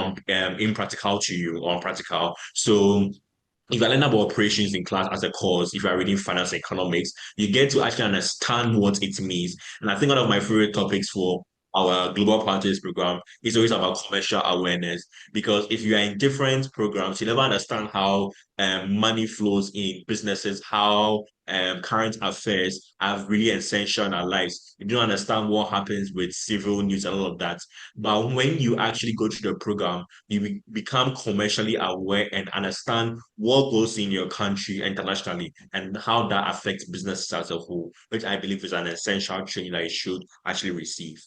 impractical to you or unpractical. So if you learn about operations in class as a course, if you are reading finance and economics, you get to actually understand what it means. And I think one of my favorite topics for our global partners program is always about commercial awareness. Because if you are in different programs, you never understand how money flows in businesses, how current affairs are really essential in our lives. You don't understand what happens with civil news and all of that. But when you actually go through the program, you become commercially aware and understand what goes in your country internationally and how that affects businesses as a whole, which I believe is an essential training that you should actually receive.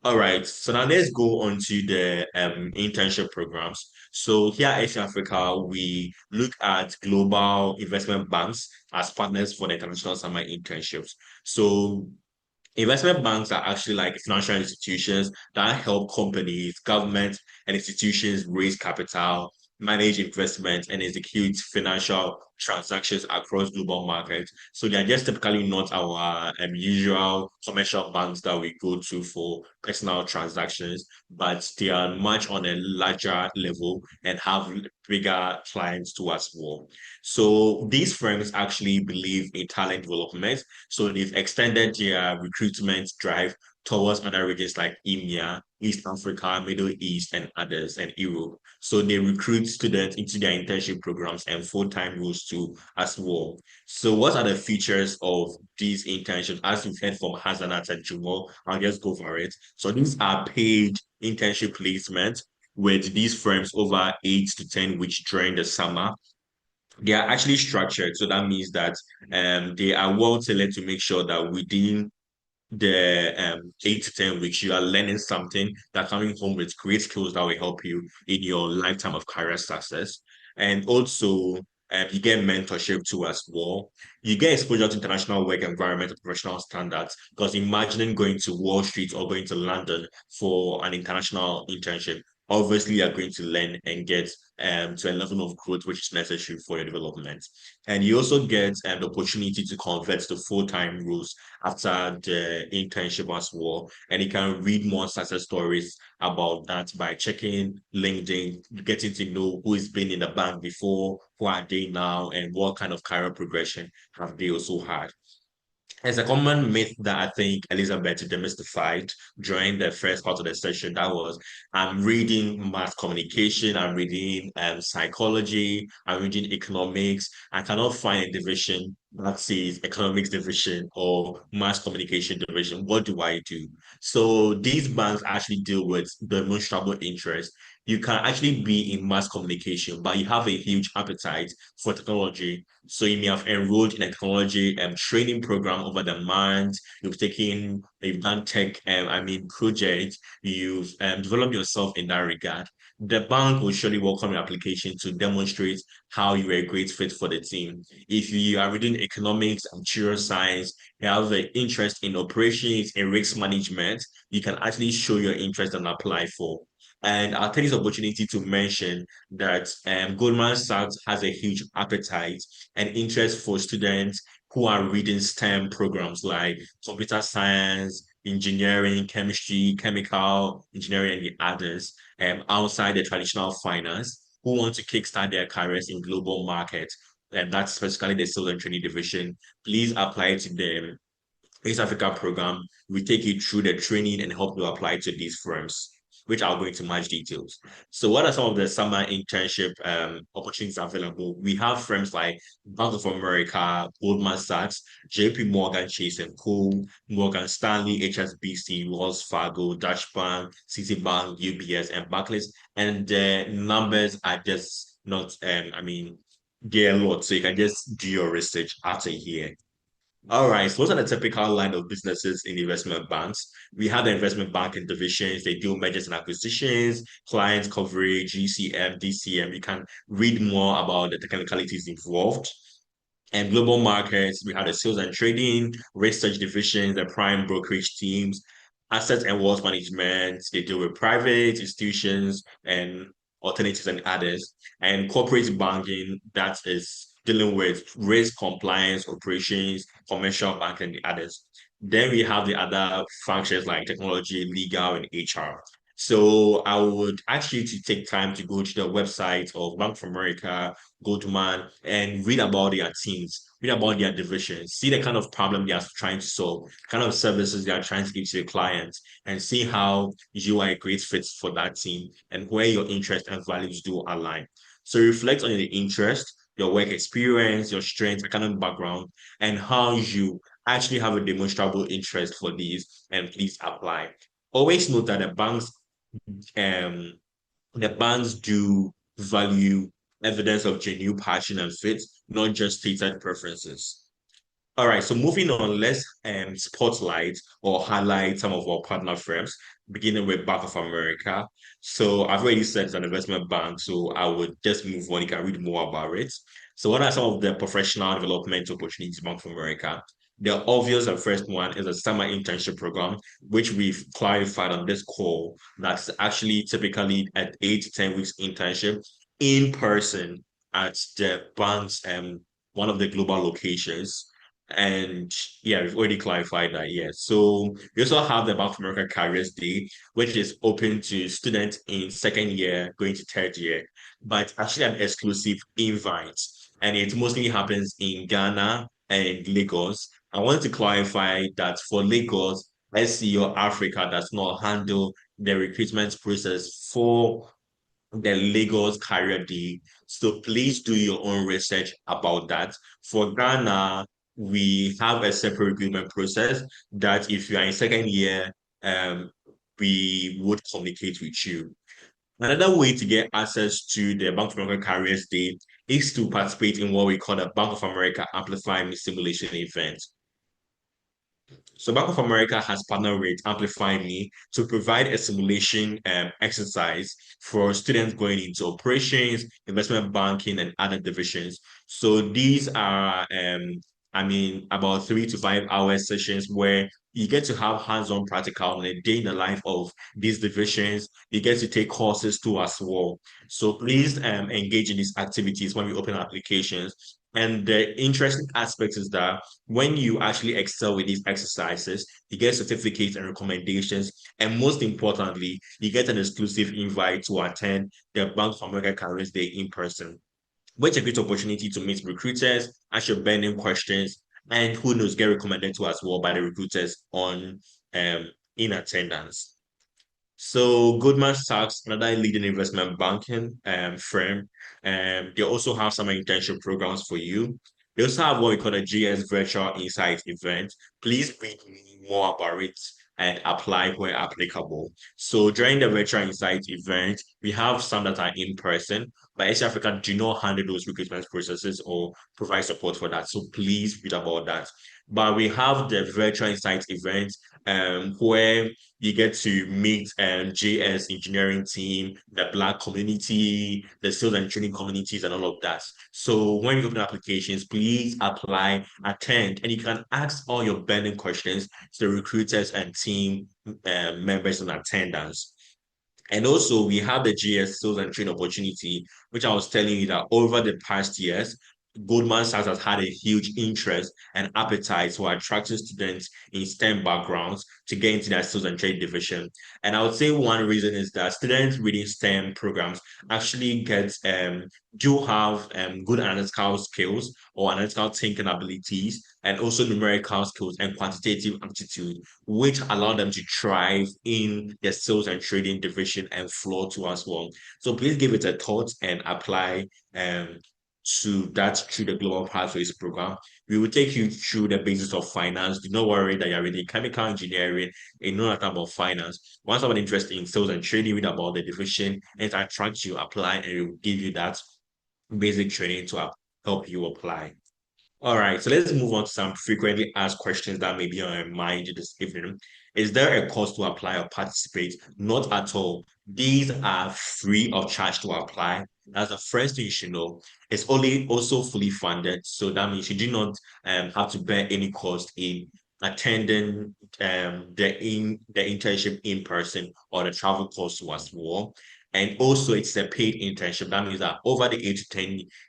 All right, so now let's go on to the internship programs. So here at SEO Africa, we look at global investment banks as partners for the international summer internships. So investment banks are actually like financial institutions that help companies, governments, and institutions raise capital, manage investment, and execute financial transactions across global markets. So they are just typically not our usual commercial banks that we go to for personal transactions, but they are much on a larger level and have bigger clients too as well. So these firms actually believe in talent development, so they've extended their recruitment drive towards other regions like EMEA, East Africa, Middle East, and others, and Europe. So they recruit students into their internship programs and full-time roles too as well. So what are the features of these internships? As we've heard from Hazanat and Jumo, I'll just go for it. So these are paid internship placements with these firms over 8 to 10 weeks during the summer. They are actually structured. So that means that they are well tailored to make sure that within the 8 to 10 weeks, you are learning something that coming home with great skills that will help you in your lifetime of career success. And also, you get mentorship too as well. You get exposure to international work environment and professional standards. Because imagining going to Wall Street or going to London for an international internship, obviously you're going to learn and get to a level of growth which is necessary for your development. And you also get the opportunity to convert to full-time roles after the internship as well. And you can read more success stories about that by checking LinkedIn, getting to know who has been in the bank before, who are they now, and what kind of career progression have they also had. It's a common myth that I think Elizabeth demystified during the first part of the session. That was, I'm reading mass communication, I'm reading psychology, I'm reading economics. I cannot find a division that says economics division or mass communication division. What do I do? So these banks actually deal with demonstrable interest. You can actually be in mass communication, but you have a huge appetite for technology. So you may have enrolled in a technology training program over the month. You've done tech, projects. You've developed yourself in that regard. The bank will surely welcome your application to demonstrate how you are a great fit for the team. If you are reading economics and material science, you have an interest in operations and risk management, you can actually show your interest and apply for. And I'll take this opportunity to mention that Goldman Sachs has a huge appetite and interest for students who are reading STEM programs like computer science, engineering, chemistry, chemical engineering, and the others outside the traditional finance who want to kickstart their careers in global markets. And that's specifically the sales and training division. Please apply to the East Africa program. We take you through the training and help you apply to these firms, which I'll go into much details. So what are some of the summer internship opportunities available? We have firms like Bank of America, Goldman Sachs, JP Morgan Chase and Co, Morgan Stanley, HSBC, Wells Fargo, Dutch Bank, Citibank, UBS, and Barclays. And the numbers are just not, they're a lot. So you can just do your research after here. All right, so those are the typical line of businesses in investment banks. We have the investment banking divisions. They do mergers and acquisitions, client coverage, GCM, DCM. You can read more about the technicalities involved. And global markets, we have the sales and trading, research divisions, the prime brokerage teams, asset and wealth management. They deal with private institutions and alternatives and others. And corporate banking, that is dealing with risk compliance, operations, commercial banking, and the others. Then we have the other functions like technology, legal, and HR. So I would ask you to take time to go to the website of Bank of America, Goldman, and read about their teams, read about their divisions, see the kind of problem they are trying to solve, kind of services they are trying to give to your clients, and see how you are a great fit for that team and where your interests and values do align. So reflect on your interest, your work experience, your strengths, academic background, and how you actually have a demonstrable interest for these, and please apply. Always note that um, the banks do value evidence of genuine passion and fit, not just stated preferences. All right, so moving on, let's spotlight or highlight some of our partner firms, beginning with Bank of America. So I've already said it's an investment bank, so I would just move on. You can read more about it. So what are some of the professional development opportunities in Bank of America? The obvious and first one is a summer internship program, which we've clarified on this call. That's actually typically at 8 to 10 weeks internship in person at the bank's one of the global locations. And yeah, we've already clarified that. Yeah. So we also have the Bank of America Careers Day, which is open to students in second year going to third year, but actually an exclusive invite. And it mostly happens in Ghana and Lagos. I want to clarify that for Lagos, SEO Africa does not handle the recruitment process for the Lagos Career Day. So please do your own research about that. For Ghana, we have a separate recruitment process that if you are in second year, we would communicate with you. Another way to get access to the Bank of America Careers Day is to participate in what we call the Bank of America Amplify Me Simulation event. So Bank of America has partnered with Amplify Me to provide a simulation exercise for students going into operations, investment banking, and other divisions. So these are, about 3 to 5 hour sessions where you get to have hands-on practical on a day in the life of these divisions. You get to take courses too as well. So please engage in these activities when we open applications. And the interesting aspect is that when you actually excel with these exercises, you get certificates and recommendations. And most importantly, you get an exclusive invite to attend the Bank of America Careers Day in person, which is a great opportunity to meet recruiters, ask your burning questions, and who knows, get recommended to as well by the recruiters on in attendance. So Goldman Sachs, another leading investment banking firm, they also have some internship programs for you. They also have what we call a GS Virtual Insight event. Please read more about it and apply where applicable. So during the Virtual Insight event, we have some that are in person, but SEO Africa do not handle those recruitment processes or provide support for that. So please read about that. But we have the Virtual Insight event where you get to meet JS engineering team, the Black community, the sales and training communities, and all of that. So when you open applications, please apply, attend, and you can ask all your burning questions to the recruiters and team members in attendance. And also, we have the GS Sales and Training opportunity, which I was telling you that over the past years, Goldman Sachs has had a huge interest and appetite for attracting students in STEM backgrounds to get into their sales and trade division. And I would say one reason is that students reading STEM programs actually do have good analytical skills or analytical thinking abilities, and also numerical skills and quantitative aptitude, which allow them to thrive in the sales and trading division and floor too as well. So please give it a thought and apply to that through the Global Pathways program. We will take you through the basics of finance. Do not worry that you're reading chemical engineering and know nothing about finance. Once someone interested in sales and trading, read about the division, and it attracts you, apply, and it will give you that basic training to help you apply. All right, so let's move on to some frequently asked questions that may be on your mind this evening. Is there a cost to apply or participate? Not at all. These are free of charge to apply. That's the first thing you should know. It's only also fully funded, so that means you do not have to bear any cost in attending the internship in person or the travel cost as well. And also, it's a paid internship. That means that over the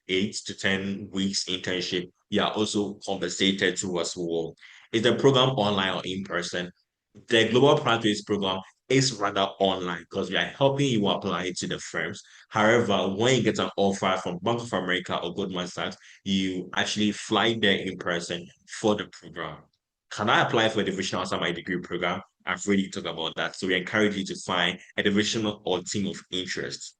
8 to 10 weeks internship, you are also compensated to as well. Is the program online or in person? The Global Practice Program is rather online because we are helping you apply to the firms. However, when you get an offer from Bank of America or Goldman Sachs, you actually fly there in person for the program. Can I apply for a division outside my degree program? I've already talked about that. So we encourage you to find a division or team of interest.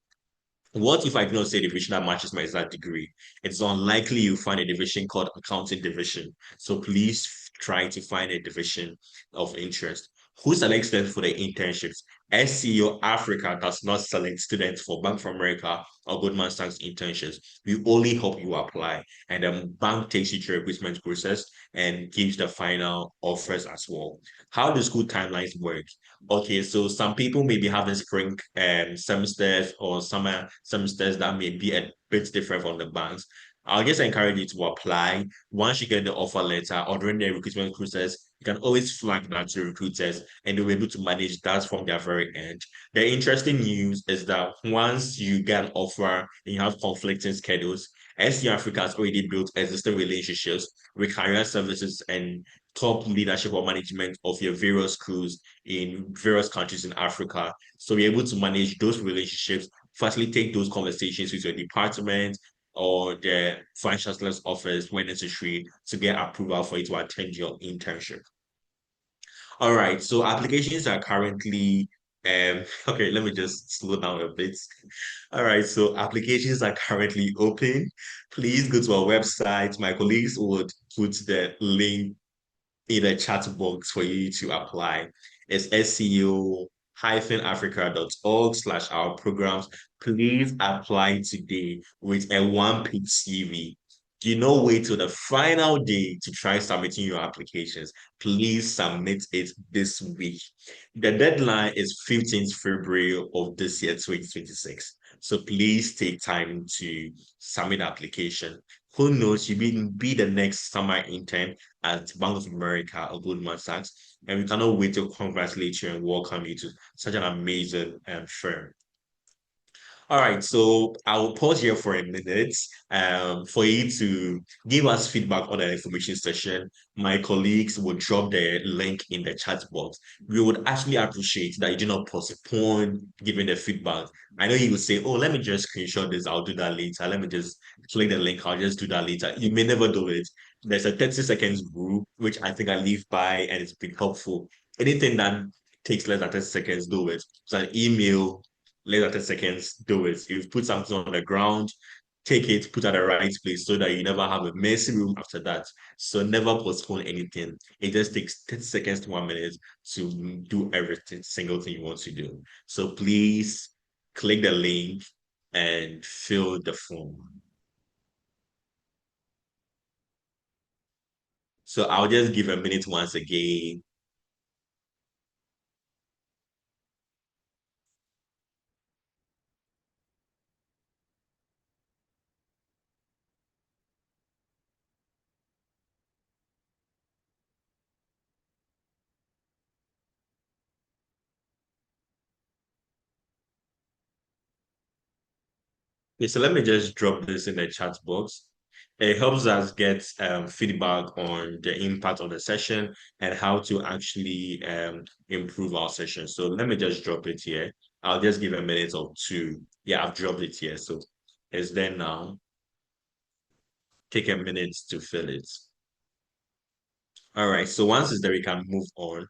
What if I do not say division that matches my exact degree? It's unlikely you find a division called accounting division. So please try to find a division of interest. Who selects them for the internships? SEO Africa does not select students for Bank of America or Goldman Sachs internships. We only help you apply, and the bank takes you through a recruitment process and gives the final offers as well. How do school timelines work? Okay, so some people may be having spring semesters or summer semesters that may be a bit different from the banks. I'll just encourage you to apply. Once you get the offer letter or during the recruitment process, you can always flag that to recruiters and they'll be able to manage that from their very end. The interesting news is that once you get an offer and you have conflicting schedules, SEO Africa has already built existing relationships with career services and top leadership or management of your various schools in various countries in Africa. So we're able to manage those relationships, facilitate those conversations with your department or the vice chancellor's office when necessary to get approval for you to attend your internship. All right, so applications are currently okay, let me just slow down a bit. All right, so applications are currently open. Please go to our website. My colleagues would put the link in the chat box for you to apply. It's seo-africa.org/our programs. Please apply today with a one-page CV. Do not wait till the final day to try submitting your applications. Please submit it this week. The deadline is 15th February of this year, 2026. So please take time to submit the application. Who knows, you may be the next summer intern at Bank of America or Goldman Sachs. And we cannot wait to congratulate you and welcome you to such an amazing firm. All right, so I will pause here for a minute for you to give us feedback on the information session. My colleagues will drop the link in the chat box. We would actually appreciate that you do not postpone giving the feedback. I know you will say, oh, let me just screenshot this, I'll do that later. Let me just click the link, I'll just do that later. You may never do it. There's a 30 seconds rule, which I think I live by and it's been helpful. Anything that takes less than 30 seconds, do it. So an email, less than 10 seconds, do it. You've put something on the ground, take it, put it at the right place so that you never have a messy room after that. So never postpone anything. It just takes 30 seconds to 1 minute to do everything, single thing you want to do. So please click the link and fill the form. So I'll just give a minute once again. Okay, so let me just drop this in the chat box. It helps us get feedback on the impact of the session and how to actually improve our session. So let me just drop it here. I'll just give a minute or two. Yeah, I've dropped it here. So it's there now. Take a minute to fill it. All right, so once it's there, we can move on.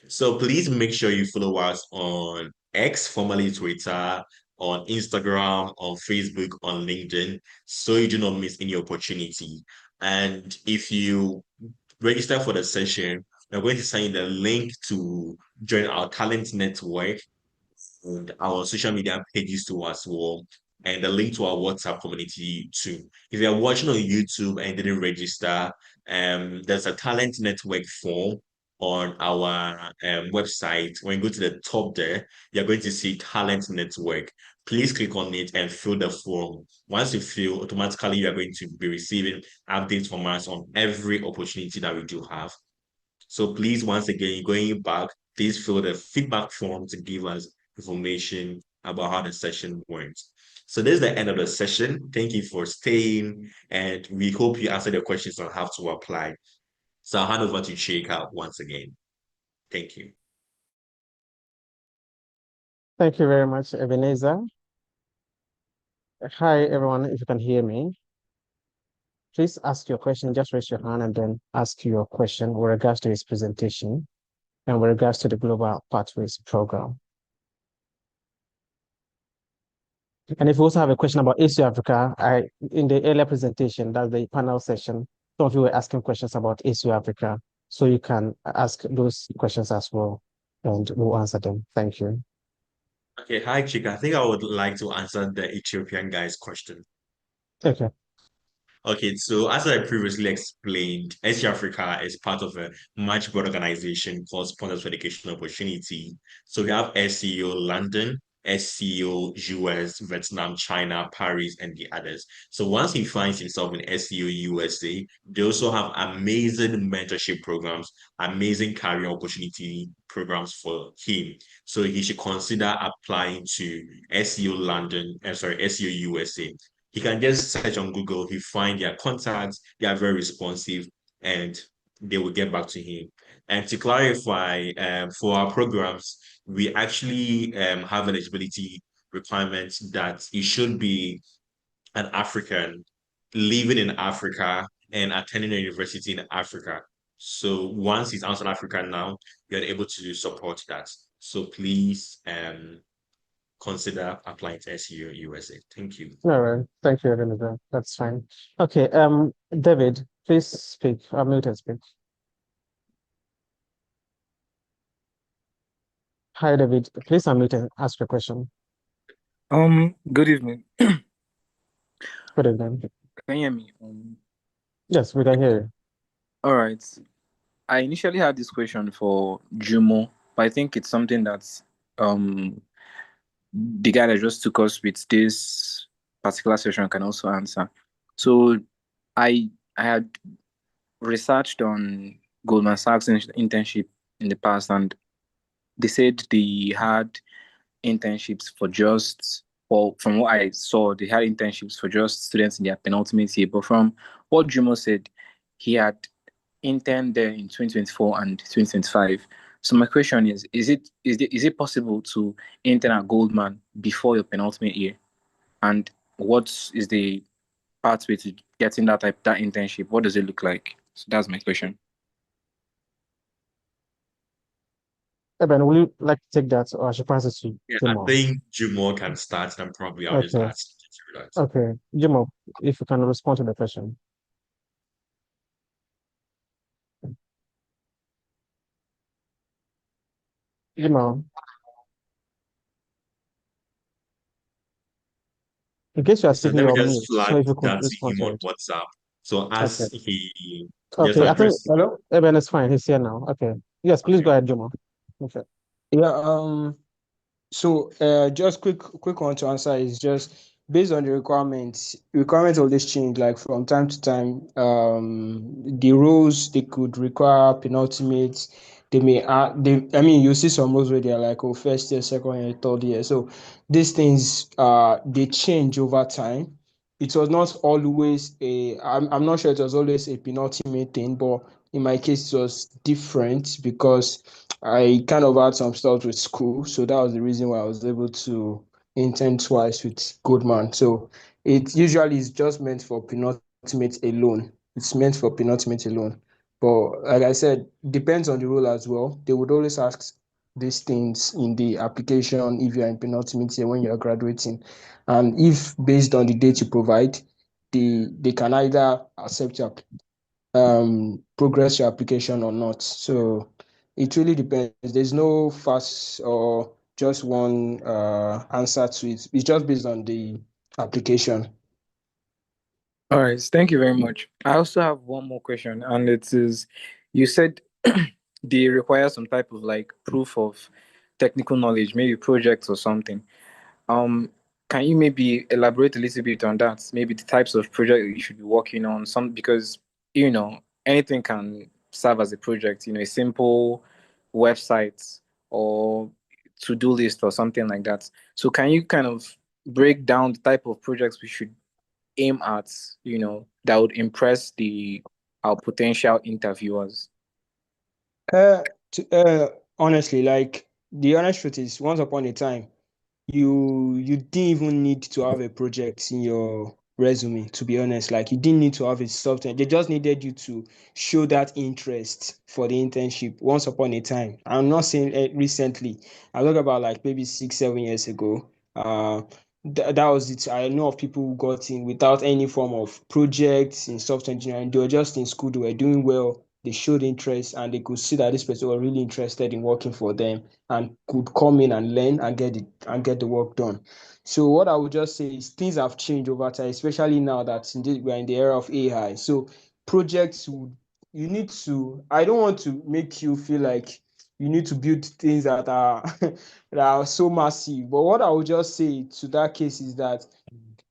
So please make sure you follow us on X, formerly Twitter, on Instagram, on Facebook, on LinkedIn, so you do not miss any opportunity. And if you register for the session, we're going to send you the link to join our talent network and our social media pages to as well. and the link to our WhatsApp community too. If you're watching on YouTube and didn't register, there's a talent network form on our website. When you go to the top there, you're going to see talent network. Please click on it and fill the form. Once you fill, automatically you're going to be receiving updates from us on every opportunity that we do have. So please, once again, going back, please fill the feedback form to give us information about how the session went. So this is the end of the session. Thank you for staying, and we hope you answered the questions on how to apply. So I'll hand over to Chika once again. Thank you. Thank you very much, Ebenezer. Hi, everyone, if you can hear me. Please ask your question, just raise your hand and then ask your question with regards to his presentation and with regards to the Global Pathways Program. And if you also have a question about SEO Africa, in the earlier presentation, that's the panel session, some of you were asking questions about SEO Africa, so you can ask those questions as well, and we'll answer them. Thank you. Okay, hi, Chika. I think I would like to answer the Ethiopian guy's question. Okay. Okay, so as I previously explained, SEO Africa is part of a much broad organization called Sponsors for Education Opportunity. So we have SEO London, SEO US, Vietnam, China, Paris, and the others. So once he finds himself in SEO USA, they also have amazing mentorship programs, amazing career opportunity programs for him. So he should consider applying to SEO London, SEO USA. He can just search on Google, he find their contacts, they are very responsive, and they will get back to him. And to clarify, for our programs, we actually have eligibility requirements that it should be an African living in Africa and attending a university in Africa. So once he's outside Africa now, you're able to support that. So please consider applying to SEO USA. Thank you. All right. Thank you, Ebenezer. That's fine. Okay. David, please speak. Unmute and speak. Hi, David. Please unmute and ask your question. Good evening. Good evening. Can you hear me? Yes, we can hear you. All right. I initially had this question for Jumo, but I think it's something that the guy that just took us with this particular session can also answer. So I had researched on Goldman Sachs internship in the past, and they said they had internships for just, or from what I saw, they had internships for just students in their penultimate year. But from what Jumo said, he had interned there in 2024 and 2025. So my question is it possible to intern at Goldman before your penultimate year? And what is the pathway to getting that internship? What does it look like? So that's my question. Eben, will you like to take that, or I should pass it to Jumo? I think Jumo can start, and probably I'll just ask you that. Okay, Jumo, if you can respond to the question. Jumo, in case you are So speaking, let me you're on just mute, flag so if you could that to respond him to on it. WhatsApp. So as Okay. he Okay, I think Hello? Eben is fine. He's here now. Okay. Yes, please go ahead, Jumo. Okay. Yeah, so just quick one to answer is just based on the requirements always change, like from time to time. The roles they could require penultimate, they may I mean you see some roles where they're like, oh, first year, second year, third year. So these things they change over time. It was not always I'm not sure it was always a penultimate thing, but in my case it was different because I kind of had some stuff with school, so that was the reason why I was able to intern twice with Goodman. So it usually is just meant for penultimate alone. It's meant for penultimate alone. But like I said, depends on the role as well. They would always ask these things in the application if you're in penultimate year when you're graduating. And if based on the date you provide, they can either accept your progress your application or not. So it really depends. There's no fast or just one answer to it. It's just based on the application. All right, thank you very much. I also have one more question, and it is, you said they require some type of like proof of technical knowledge, maybe projects or something. Um, can you maybe elaborate a little bit on that? Maybe the types of project you should be working on, some because anything can serve as a project, a simple website or to-do list or something like that. So can you kind of break down the type of projects we should aim at, that would impress our potential interviewers? Uh, Honestly, like the honest truth is, once upon a time, you didn't even need to have a project in your resume, to be honest. Like you didn't need to have a software. They just needed you to show that interest for the internship once upon a time. I'm not saying recently. I talk about like maybe 6 7 years ago. That was it. I know of people who got in without any form of projects in software engineering. They were just in school, they were doing well, they showed interest, and they could see that this person was really interested in working for them and could come in and learn and get the work done. So what I would just say is things have changed over time, especially now that we're in the era of AI. So projects would you need to. I don't want to make you feel like you need to build things that are that are so massive. But what I would just say to that case is that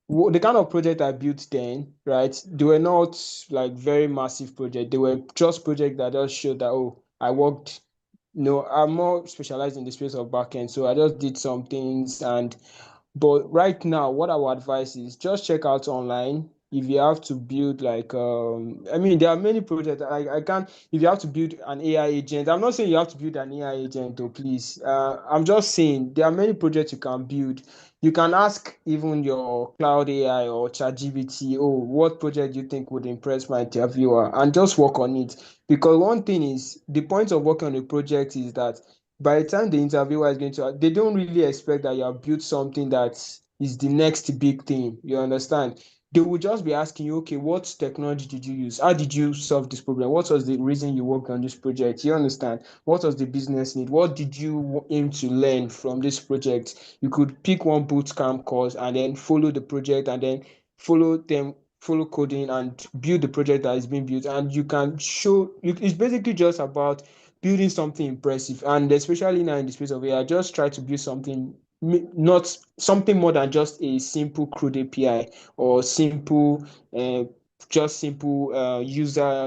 the kind of project I built then, right? They were not like very massive project. They were just projects that just showed that I worked. No, I'm more specialized in the space of backend, so I just did some things. But right now, what I would advise is just check out online. If you have to build like I mean, there are many projects. I can't. If you have to build an AI agent, I'm not saying you have to build an AI agent, though. Please, I'm just saying there are many projects you can build. You can ask even your cloud AI or ChatGPT, oh, what project do you think would impress my interviewer, and just work on it. Because one thing is, the point of working on a project is that by the time the interviewer is going to, they don't really expect that you have built something that is the next big thing. You understand? They will just be asking you, okay, what technology did you use? How did you solve this problem? What was the reason you worked on this project? You understand? What was the business need? What did you aim to learn from this project? You could pick one boot camp course and then follow the project and then follow coding and build the project that is being built. And you can show, it's basically just about building something impressive, and especially now in the space of AI, just try to build something, not something more than just a simple crude API or uh, simple user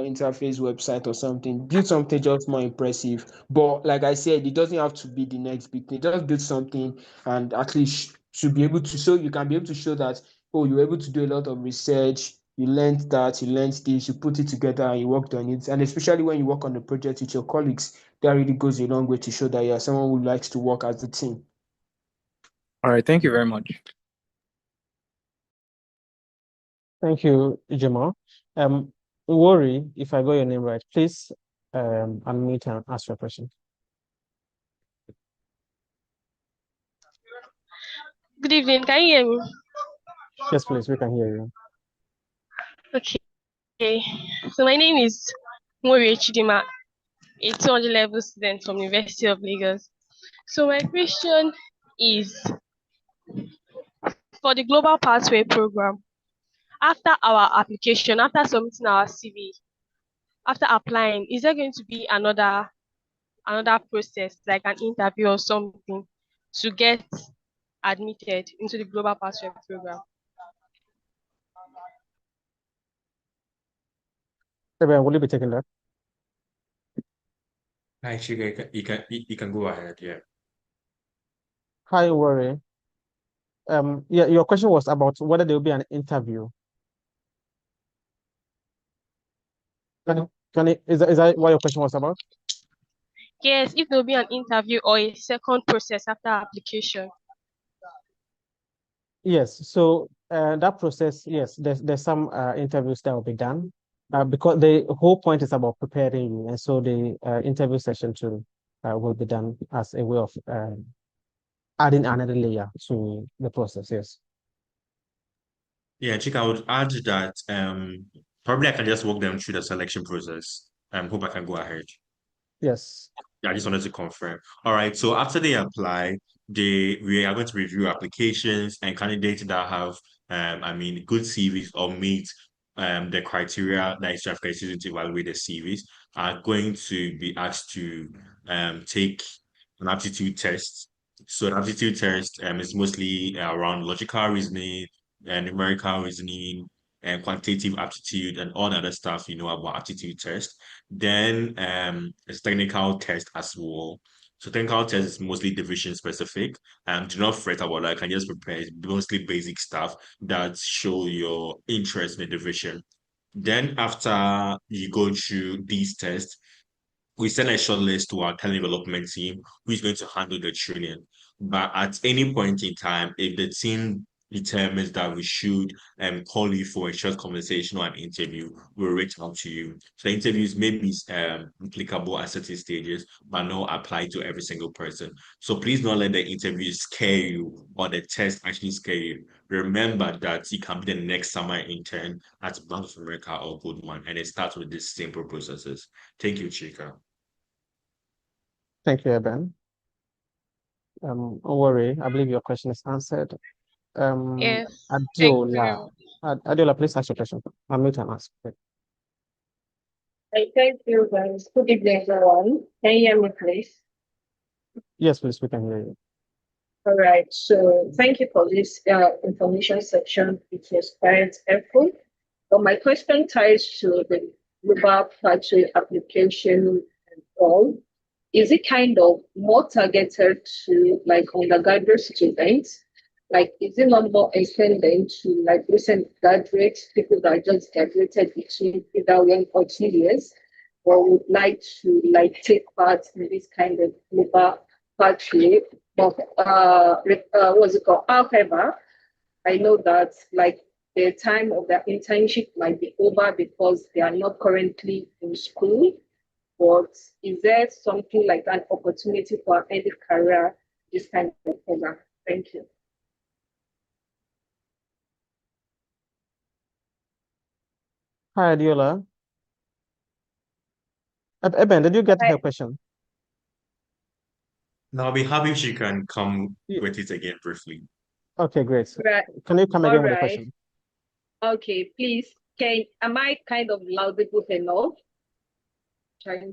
interface website or something. Build something just more impressive. But like I said, it doesn't have to be the next big thing. Just build something, and at least should be able to, so you can be able to show that, oh, you're able to do a lot of research, you learned that, you learned this, you put it together and you worked on it. And especially when you work on the project with your colleagues, that really goes a long way to show that you're someone who likes to work as a team. All right, thank you very much. Thank you, Jamal. Worry, if I got your name right, please unmute and ask your question. Good evening. Can you hear me? Yes, please, we can hear you. Okay. So my name is Mori Chidima, a 200 level student from University of Lagos. So my question is, for the Global Pathway Program, after our application, after submitting our CV, after applying, is there going to be another process, like an interview or something, to get admitted into the Global Pathway Program? Fabian, will you be taking that? Actually, you can go ahead. Yeah. Hi, Worry. Yeah, your question was about whether there will be an interview. Is that what your question was about? Yes, if there will be an interview or a second process after application. Yes, so that process, yes, there's some interviews that will be done because the whole point is about preparing you, and so the interview session too will be done as a way of adding another layer to the process. Yes. Yeah, Chick, I would add that probably I can just walk them through the selection process. Hope I can go ahead. Yes. Yeah, I just wanted to confirm. All right. So after they apply, we are going to review applications, and candidates that have good CVs or meet the criteria that SEO Africa is using to evaluate the CVs are going to be asked to take an aptitude test. So an aptitude test is mostly around logical reasoning and numerical reasoning and quantitative aptitude and all the other stuff you know about aptitude test. Then it's technical test as well. So technical test is mostly division specific. Do not fret about that. I can just prepare mostly basic stuff that show your interest in the division. Then after you go through these tests, we send a short list to our talent development team who is going to handle the training. But at any point in time, if the team determines that we should call you for a short conversation or an interview, we'll reach out to you. So the interviews may be applicable at certain stages, but not apply to every single person. So please don't let the interview scare you or the test actually scare you. Remember that you can be the next summer intern at Bank of America or Goldman, and it starts with these simple processes. Thank you, Chika. Thank you, Eben. Don't worry, I believe your question is answered. Yes. Thank you very Adiola, much. Adiola, please ask your question. Unmute and ask. Thank you, guys. Good evening, everyone. Can you hear me, please? Yes, please, we can hear you. All right. So thank you for this information section. It was quite helpful. But my question ties to the global pathway application and all. Is it kind of more targeted to like undergraduate students? Like, is it not more extended to like recent graduates, people that just graduated between either 1 or 2 years, or would like to like take part in this kind of global pathway? But what's it called? However, I know that like the time of their internship might be over because they are not currently in school. But is there something like an opportunity for any career, this kind of program? Thank you. Hi, Adiola. Eben, did you get her question? Now, I'll be happy if she can come Yeah. with it again briefly. Okay, great. Right. Can you come All again with the right. question? Okay, please. Am I kind of laudable enough?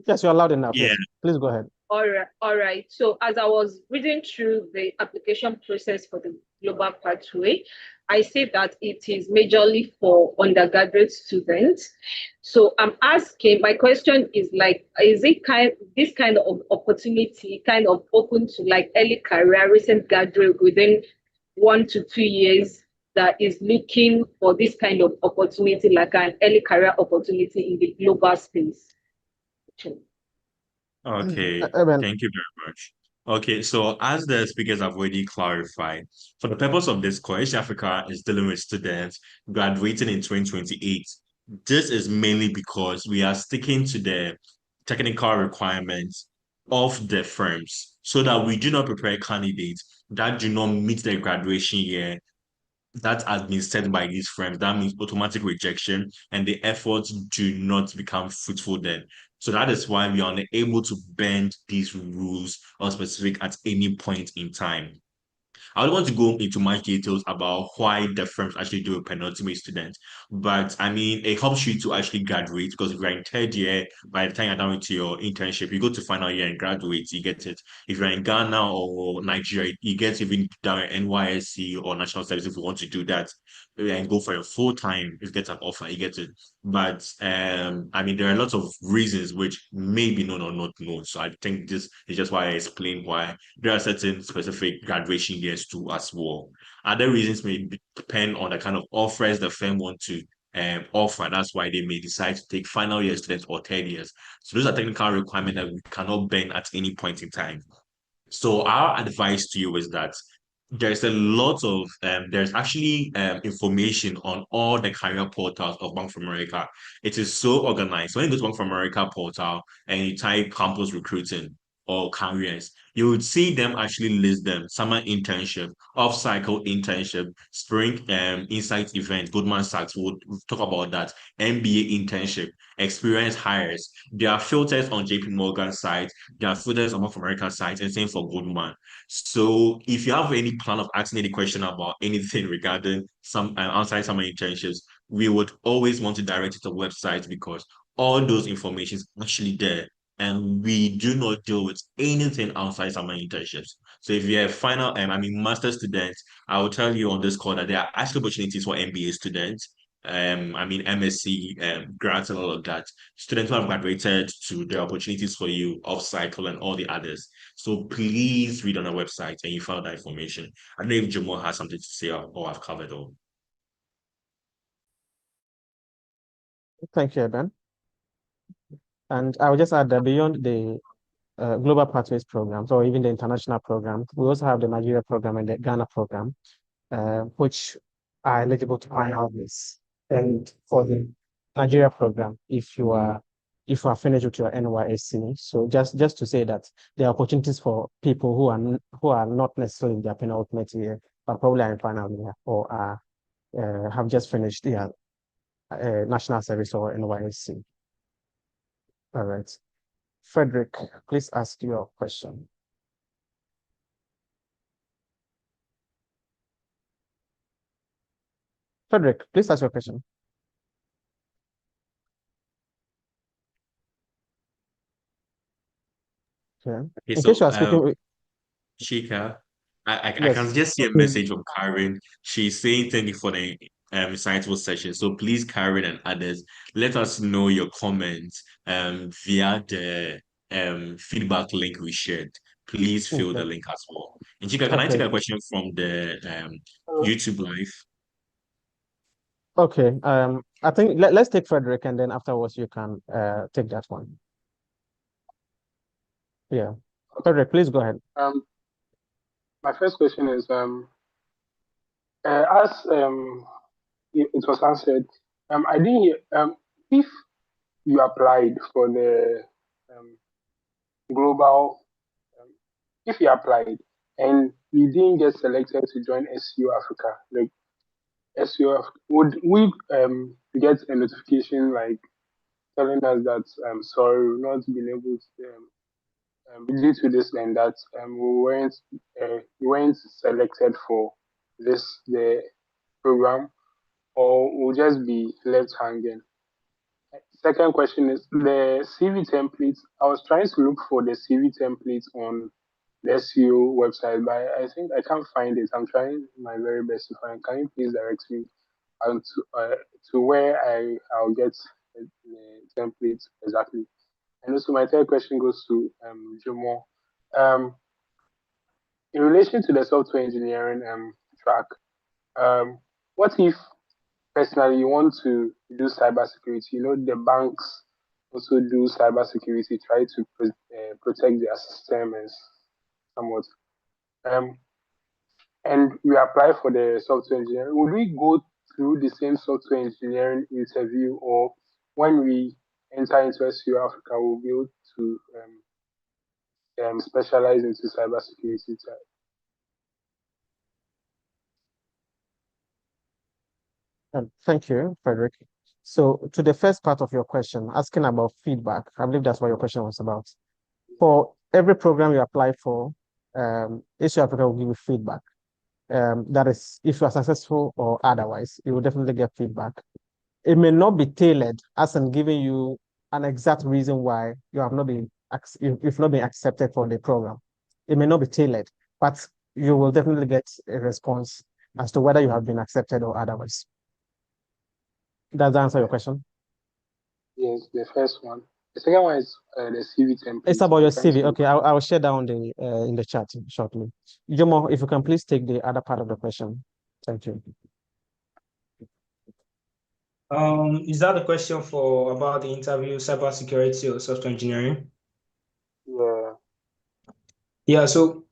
Yes, you're loud enough. Yeah. Yes, please go ahead. All right. So as I was reading through the application process for the global pathway, I see that it is majorly for undergraduate students. So I'm asking, my question is like, is it this kind of opportunity kind of open to like early career, recent graduate within 1 to 2 years that is looking for this kind of opportunity, like an early career opportunity in the global space? Okay, Eben, thank you very much. Okay, so as the speakers have already clarified, for the purpose of this course, Africa is dealing with students graduating in 2028. This is mainly because we are sticking to the technical requirements of the firms so that we do not prepare candidates that do not meet the graduation year that has been set by these firms. That means automatic rejection and the efforts do not become fruitful then. So that is why we are unable to bend these rules or specific at any point in time. I don't want to go into much details about why the firms actually do a penultimate student, but I mean, it helps you to actually graduate because if you're in third year, by the time you're done with your internship, you go to final year and graduate, you get it. If you're in Ghana or Nigeria, you get even down at NYSC or National Service if you want to do that and go for your full time, if you get an offer, you get it. But I mean, there are lots of reasons which may be known or not known. So I think this is just why I explained why there are certain specific graduation years too as well. Other reasons may depend on the kind of offers the firm want to offer. That's why they may decide to take final year students or third years. So those are technical requirements that we cannot bend at any point in time. So our advice to you is that there's a lot of there's actually information on all the career portals of Bank of America. It is so organized. When you go to Bank of America portal and you type campus recruiting, or careers, you would see them actually list them: summer internship, off-cycle internship, spring insight event. Goldman Sachs would talk about that. MBA internship, experience hires. There are filters on JP Morgan site, there are filters on Bank of America site, and same for Goldman. So if you have any plan of asking any question about anything regarding some outside summer internships, we would always want to direct it to websites, because all those information is actually there. And we do not deal with anything outside summer internships. So if you're a final, master student, I will tell you on this call that there are actually opportunities for MBA students, MSc grads and all of that. Students who have graduated, to the opportunities for you off cycle and all the others. So please read on our website and you find that information. I don't know if Jamal has something to say, or I've covered all. Thank you, Ben. And I will just add that beyond the Global Pathways programs or even the international programs, we also have the Nigeria program and the Ghana program, which are eligible to final this. And for the Nigeria program, if you are finished with your NYSC, so just to say that there are opportunities for people who are not necessarily in their penultimate year, but probably are in final year or are have just finished their national service or NYSC. All right. Frederick, please ask your question. Frederick, please ask your question. Okay. Okay, In case you are speaking with Chika, I yes. can just see a message from Karen. She's saying thank you for the insightful session. So please, Karen and others, let us know your comments via the feedback link we shared. Please fill the link as well. And Chika, can I take a question from the YouTube live? Okay. I think let's take Frederick, and then afterwards you can take that one. Yeah. Frederick, please go ahead. My first question is as it was answered, I didn't hear if you applied for the global, if you applied and you didn't get selected to join SEO Africa, like SEO, would we get a notification like telling us that sorry, we've not been able to due to this and that we weren't selected for the program, or we'll just be left hanging? Second question is the CV templates. I was trying to look for the CV templates on the SEO website, but I think I can't find it. I'm trying my very best to find. Can you please direct me to where I'll get the templates exactly? And also my third question goes to Jomo. In relation to the software engineering track, what if personally you want to do cybersecurity? You know, the banks also do cybersecurity, try to protect their system and somewhat. And we apply for the software engineering. Would we go through the same software engineering interview, or when we enter into SEO Africa, we'll be able to specialize into cybersecurity? Thank you, Frederick. So to the first part of your question, asking about feedback, I believe that's what your question was about. For every program you apply for, SEO Africa will give you feedback. That is, if you are successful or otherwise, you will definitely get feedback. It may not be tailored as in giving you an exact reason why you have not been you've not been accepted for the program. It may not be tailored, but you will definitely get a response as to whether you have been accepted or otherwise. Does that answer your question? Yes, the first one. The second one is the CV template. It's about your CV. Okay, I will share down in the chat shortly. Jomo, if you can please take the other part of the question. Thank you. Is that the question for about the interview, cybersecurity or software engineering? Yeah. Yeah, so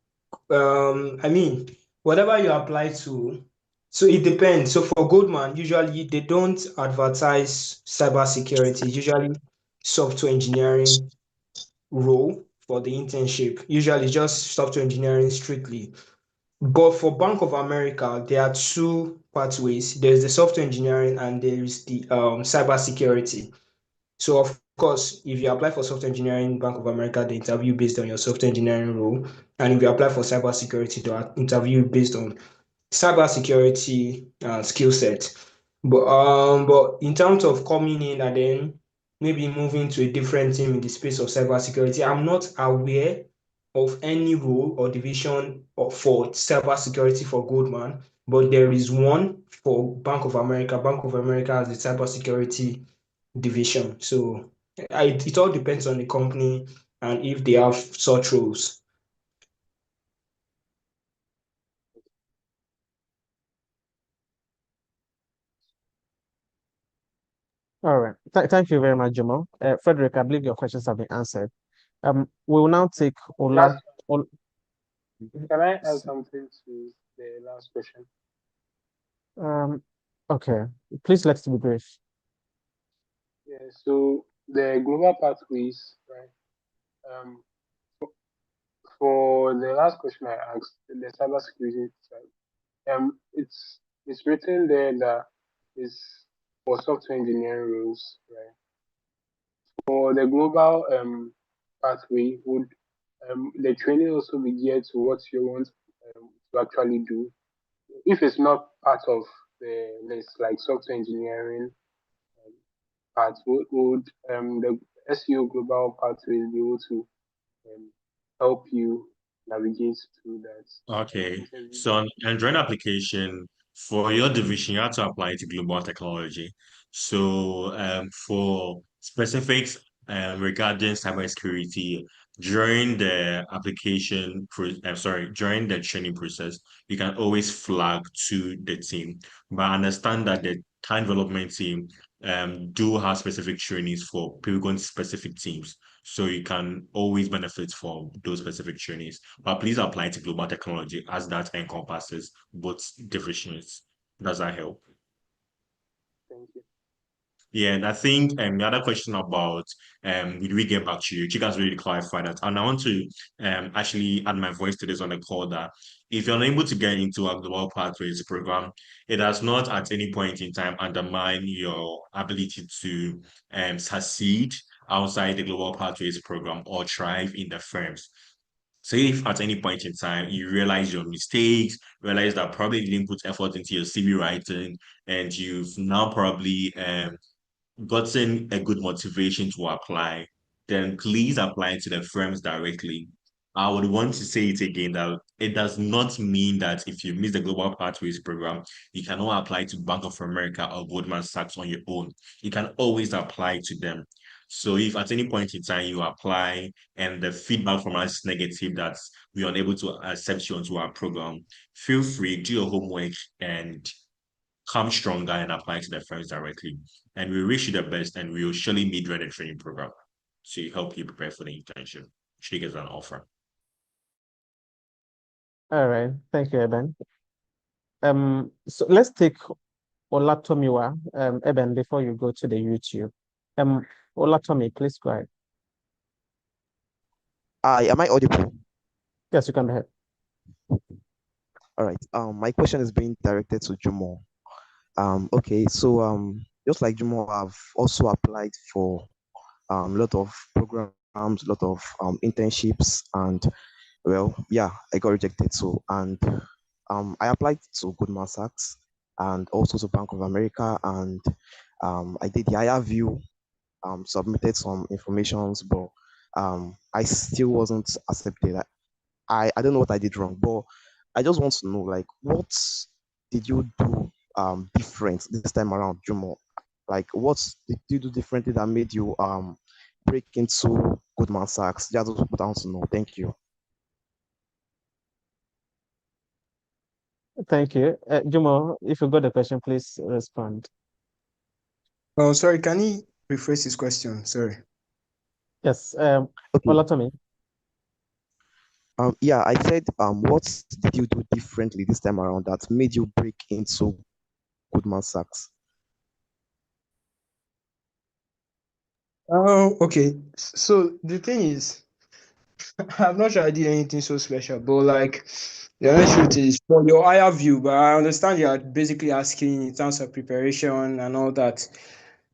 whatever you apply to, so it depends. So for Goldman, usually they don't advertise cybersecurity, usually software engineering role for the internship. Usually just software engineering strictly. But for Bank of America, there are two pathways. There's the software engineering and there is the cyber security. So of course, if you apply for software engineering, Bank of America, they interview based on your software engineering role. And if you apply for cyber security, they interview based on cybersecurity skill set. But in terms of coming in and then maybe moving to a different team in the space of cybersecurity, I'm not aware of any role or division for cybersecurity for Goldman, but there is one for Bank of America. Bank of America has the cybersecurity division. So it all depends on the company and if they have such roles. All right. Thank you very much, Jamal. Frederick, I believe your questions have been answered. We will now take Ola. Can I add something to the last question? Okay. Please let's be brief. Yeah, so the global pathways, right? For the last question I asked, the cybersecurity side, it's written there that is for software engineering roles, right? For the global pathway, would the training also be geared to what you want to actually do? If it's not part of the list, like software engineering part, would the SEO global pathway be able to help you navigate through that Okay. interview? So on joint application for your division, you have to apply to global technology. So for specifics regarding cybersecurity, during the during the training process, you can always flag to the team. But I understand that the time development team do have specific trainings for people going to specific teams. So you can always benefit from those specific trainings. But please apply to global technology as that encompasses both divisions. Does that help? Thank you. Yeah, and I think the other question about did we get back to you? Chika's really clarified that. And I want to actually add my voice to this on the call that if you're unable to get into a global pathways program, it does not at any point in time undermine your ability to succeed outside the global pathways program or thrive in the firms. So if at any point in time you realize your mistakes, realize that probably you didn't put effort into your CV writing, and you've now probably gotten a good motivation to apply, then please apply to the firms directly. I would want to say it again that it does not mean that if you miss the Global Pathways program, you cannot apply to Bank of America or Goldman Sachs on your own. You can always apply to them. So if at any point in time you apply and the feedback from us is negative that we are unable to accept you onto our program, feel free, do your homework and come stronger and apply to the firms directly. And we wish you the best, and we will surely meet during the training program to help you prepare for the internship. Should you get an offer? All right. Thank you, Eben. So let's take Olatomiwa, Eben, before you go to the YouTube. Olatomi, please go ahead. Hi, am I audible? Yes, you can go ahead. All right. My question is being directed to Jumo. Okay, so just like Jumo, I've also applied for a lot of programs, a lot of internships, and well, yeah, I got rejected. So, and I applied to Goldman Sachs and also to Bank of America, and I did the IR view, submitted some informations, but I still wasn't accepted. I don't know what I did wrong, but I just want to know, like, what did you do different this time around, Jumo? Like, what did you do differently that made you break into Goldman Sachs? Just what I want to know. Thank you. Thank you. Jumo, if you got the question, please respond. Oh, sorry, can he rephrase his question? Sorry. Yes, Okay. Olatomi. Yeah, I said, what did you do differently this time around that made you break into Goldman Sachs? Oh, okay. So the thing is, I'm not sure I did anything so special, but like the honest truth is for your higher view, but I understand you are basically asking in terms of preparation and all that.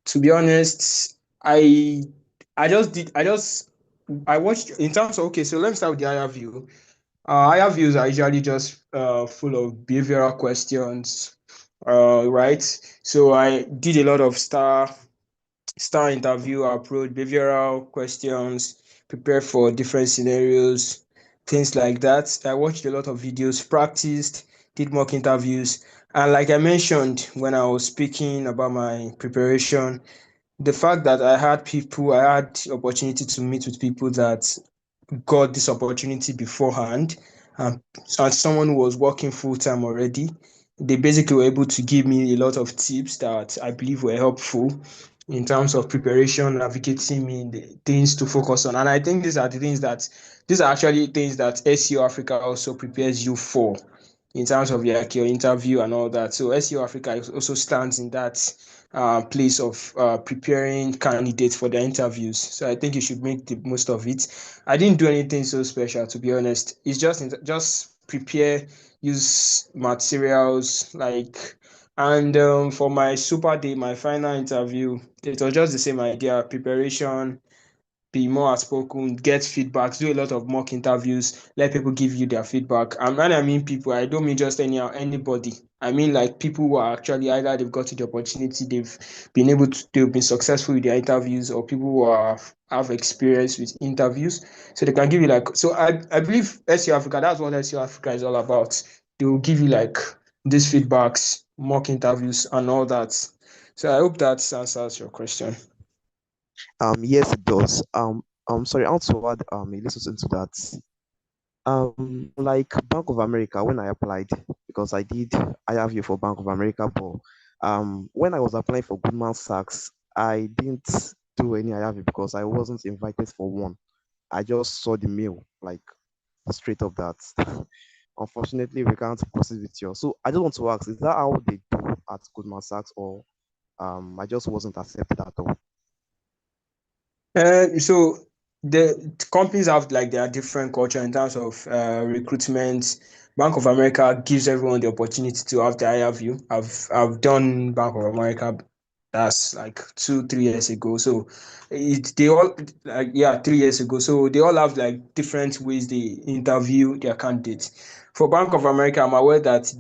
To be honest, I watched in terms of okay, so let me start with the higher view. Higher views are usually just full of behavioral questions, right? So I did a lot of star interview approach, behavioral questions, prepare for different scenarios, things like that. I watched a lot of videos, practiced, did mock interviews. And like I mentioned when I was speaking about my preparation, the fact that I had opportunity to meet with people that got this opportunity beforehand, and someone who was working full time already, they basically were able to give me a lot of tips that I believe were helpful in terms of preparation, navigating me in the things to focus on. And I think these are actually things that SEO Africa also prepares you for in terms of like your interview and all that. So SEO Africa also stands in that place of preparing candidates for their interviews. So I think you should make the most of it. I didn't do anything so special, to be honest. It's just prepare, use materials like, and for my super day, my final interview, it was just the same idea: preparation, be more outspoken, get feedbacks, do a lot of mock interviews, let people give you their feedback. And when I mean people, I don't mean just anybody. I mean like people who are actually either they've got the opportunity, they've been successful with their interviews, or people who have experience with interviews. So they can give you like, so I believe SEO Africa, that's what SEO Africa is all about. They will give you like these feedbacks, mock interviews and all that. So I hope that answers your question. Yes, it does. Sorry, I want to add a little into that. Like Bank of America, when I applied, because I have you for Bank of America, but when I was applying for Goldman Sachs, I didn't do any IAV because I wasn't invited for one. I just saw the mail, like straight up that. Unfortunately, we can't proceed with you. So I just want to ask, is that how they do at Goldman Sachs, or I just wasn't accepted at all? So the companies have like their different culture in terms of recruitment. Bank of America gives everyone the opportunity to have the higher view. I've done Bank of America, that's like 3 years ago. So they all like, yeah, 3 years ago. So they all have like different ways they interview their candidates. For Bank of America, I'm aware that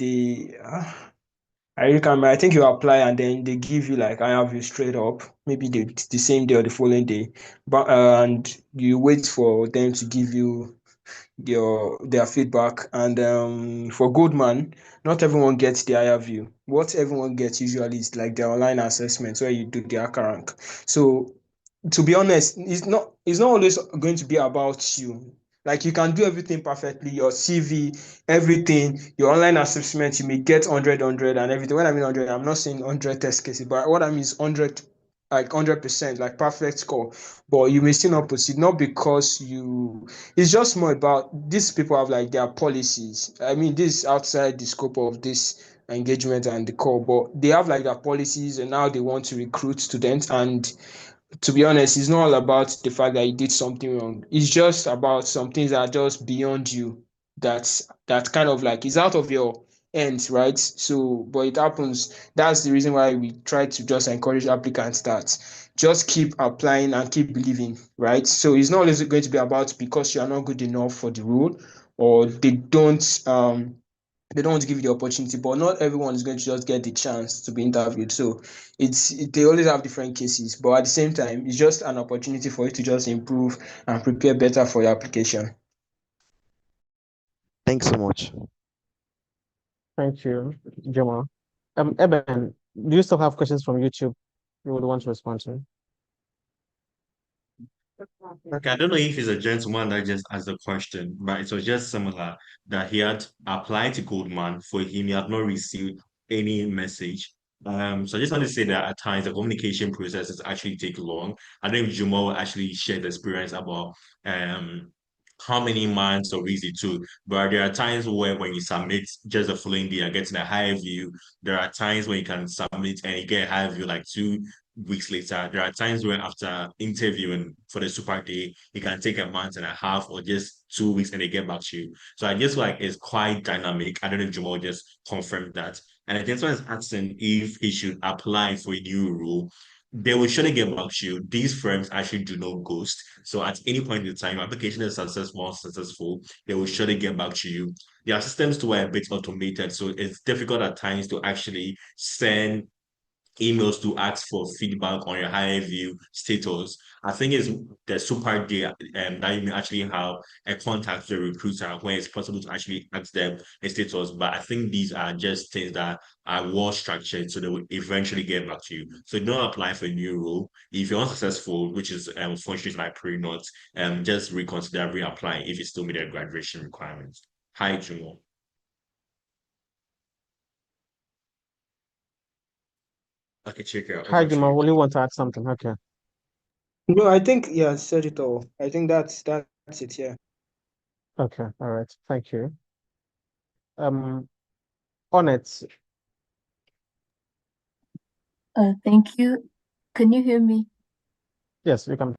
I really can't remember. I think you apply and then they give you like I have you straight up, maybe the same day or the following day, but and you wait for them to give you their feedback. And for Goldman, not everyone gets the higher view. What everyone gets usually is like their online assessments where you do the hacker rank. So to be honest, it's not always going to be about you. Like you can do everything perfectly, your CV, everything, your online assessment, you may get 100 and everything. When I mean 100, I'm not saying 100 test cases, but what I mean is 100, like 100%, like perfect score. But you may still not proceed, not because it's just more about these people have like their policies. I mean, this is outside the scope of this engagement and the call, but they have like their policies and now they want to recruit students. And to be honest, it's not all about the fact that you did something wrong. It's just about some things that are just beyond you. That kind of like is out of your hands, right? So, but it happens. That's the reason why we try to just encourage applicants that just keep applying and keep believing, right? So it's not always going to be about because you are not good enough for the role, or they don't want to give you the opportunity, but not everyone is going to just get the chance to be interviewed. So they always have different cases, but at the same time, it's just an opportunity for you to just improve and prepare better for your application. Thanks so much. Thank you, Jamal. Eben, do you still have questions from YouTube you would want to respond to? Okay, I don't know if it's a gentleman that just asked the question, but it was just similar that he had applied to Goldman. For him, he had not received any message. So I just want to say that at times the communication processes actually take long. I don't know if Jumo actually shared the experience about how many months or weeks it took, but there are times where when you submit just the following day, you're getting a higher view. There are times when you can submit and you get a higher view like weeks later. There are times where after interviewing for the super day, it can take a month and a half or just 2 weeks and they get back to you. So I just like it's quite dynamic. I don't know if Jamal just confirmed that. And I just was asking if he should apply for a new role. They will surely get back to you. These firms actually do not ghost. So at any point in time, application is successful or successful, they will surely get back to you. Their systems too are a bit automated, so it's difficult at times to actually send emails to ask for feedback on your higher view status. I think it's the super day that you may actually have a contact with a recruiter where it's possible to actually ask them a status. But I think these are just things that are well structured so they will eventually get back to you. So don't apply for a new role. If you're unsuccessful, which is unfortunately I pray not, just reconsider reapplying if you still meet the graduation requirements. Hi, Jumo. Okay, check it out. Hi, Over to Jamal. you. Will you want to add something? Okay. No, I think yeah, said it all. I think that's it. Yeah. Okay. All right. Thank you. On it. Thank you. Can you hear me? Yes, we can.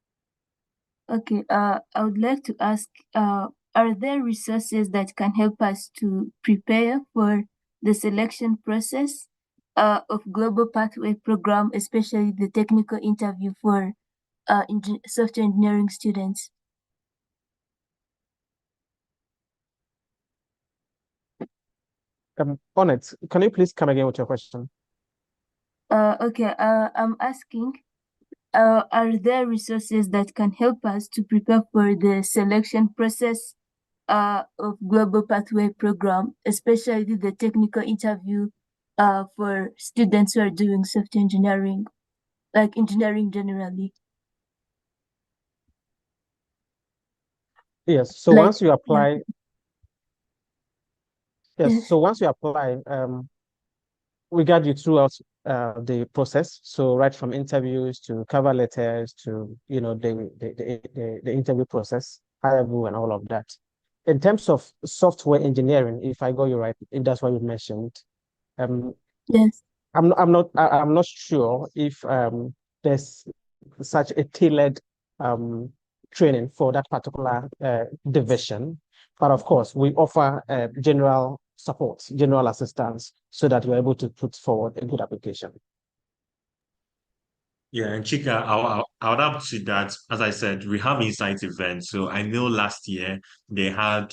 Okay, I would like to ask, are there resources that can help us to prepare for the selection process of Global Pathway Program, especially the technical interview for software engineering students? On it. Can you please come again with your question? Okay, I'm asking, are there resources that can help us to prepare for the selection process of Global Pathway Program, especially the technical interview for students who are doing software engineering, like engineering generally? Yes. So Like, once you yeah. apply, yes. Yes. So once you apply, we guide you throughout the process. So right from interviews to cover letters to the interview process, hierarchy and all of that. In terms of software engineering, if I got you right, if that's what you mentioned, um, Yes. I'm not sure if there's such a tailored training for that particular division. But of course, we offer general support, general assistance, so that you're able to put forward a good application. Yeah, and Chika, I'll add to that. As I said, we have insight events. So I know last year they had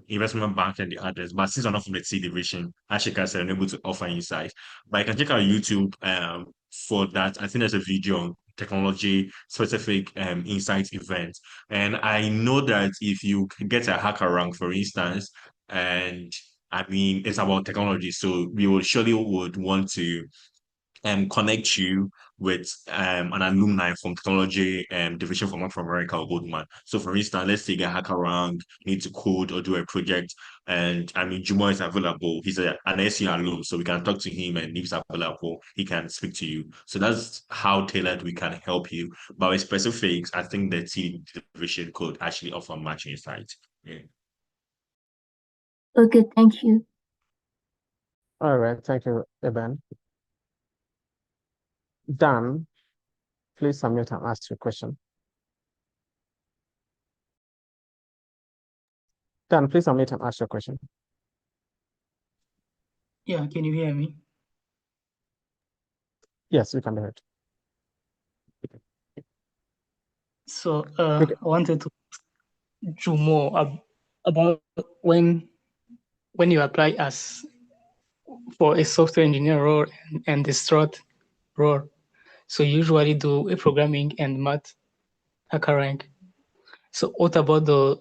investment bank and the others, but since I'm not from the T division, as Chika said, I'm able to offer insight. But you can check out YouTube for that. I think there's a video on technology specific insight event. And I know that if you can get a hacker rank, for instance, and I mean it's about technology, so we will surely would want to connect you with an alumni from technology division from Bank of America or Goldman. So for instance, let's say you get hacker rank, need to code or do a project, and I mean Jumo is available. He's an SEO alum, so we can talk to him, and if he's available, he can speak to you. So that's how tailored we can help you. But with specifics, I think the T division could actually offer much insight. Yeah. Okay, thank you. All right, thank you, Eben. Dan, please unmute and ask your question. Dan, please unmute and ask your question. Yeah, can you hear me? Yes, we can hear it. So I wanted to do more about when you apply as for a software engineer role and the strat role. So you usually do a programming and math hacker rank. So what about the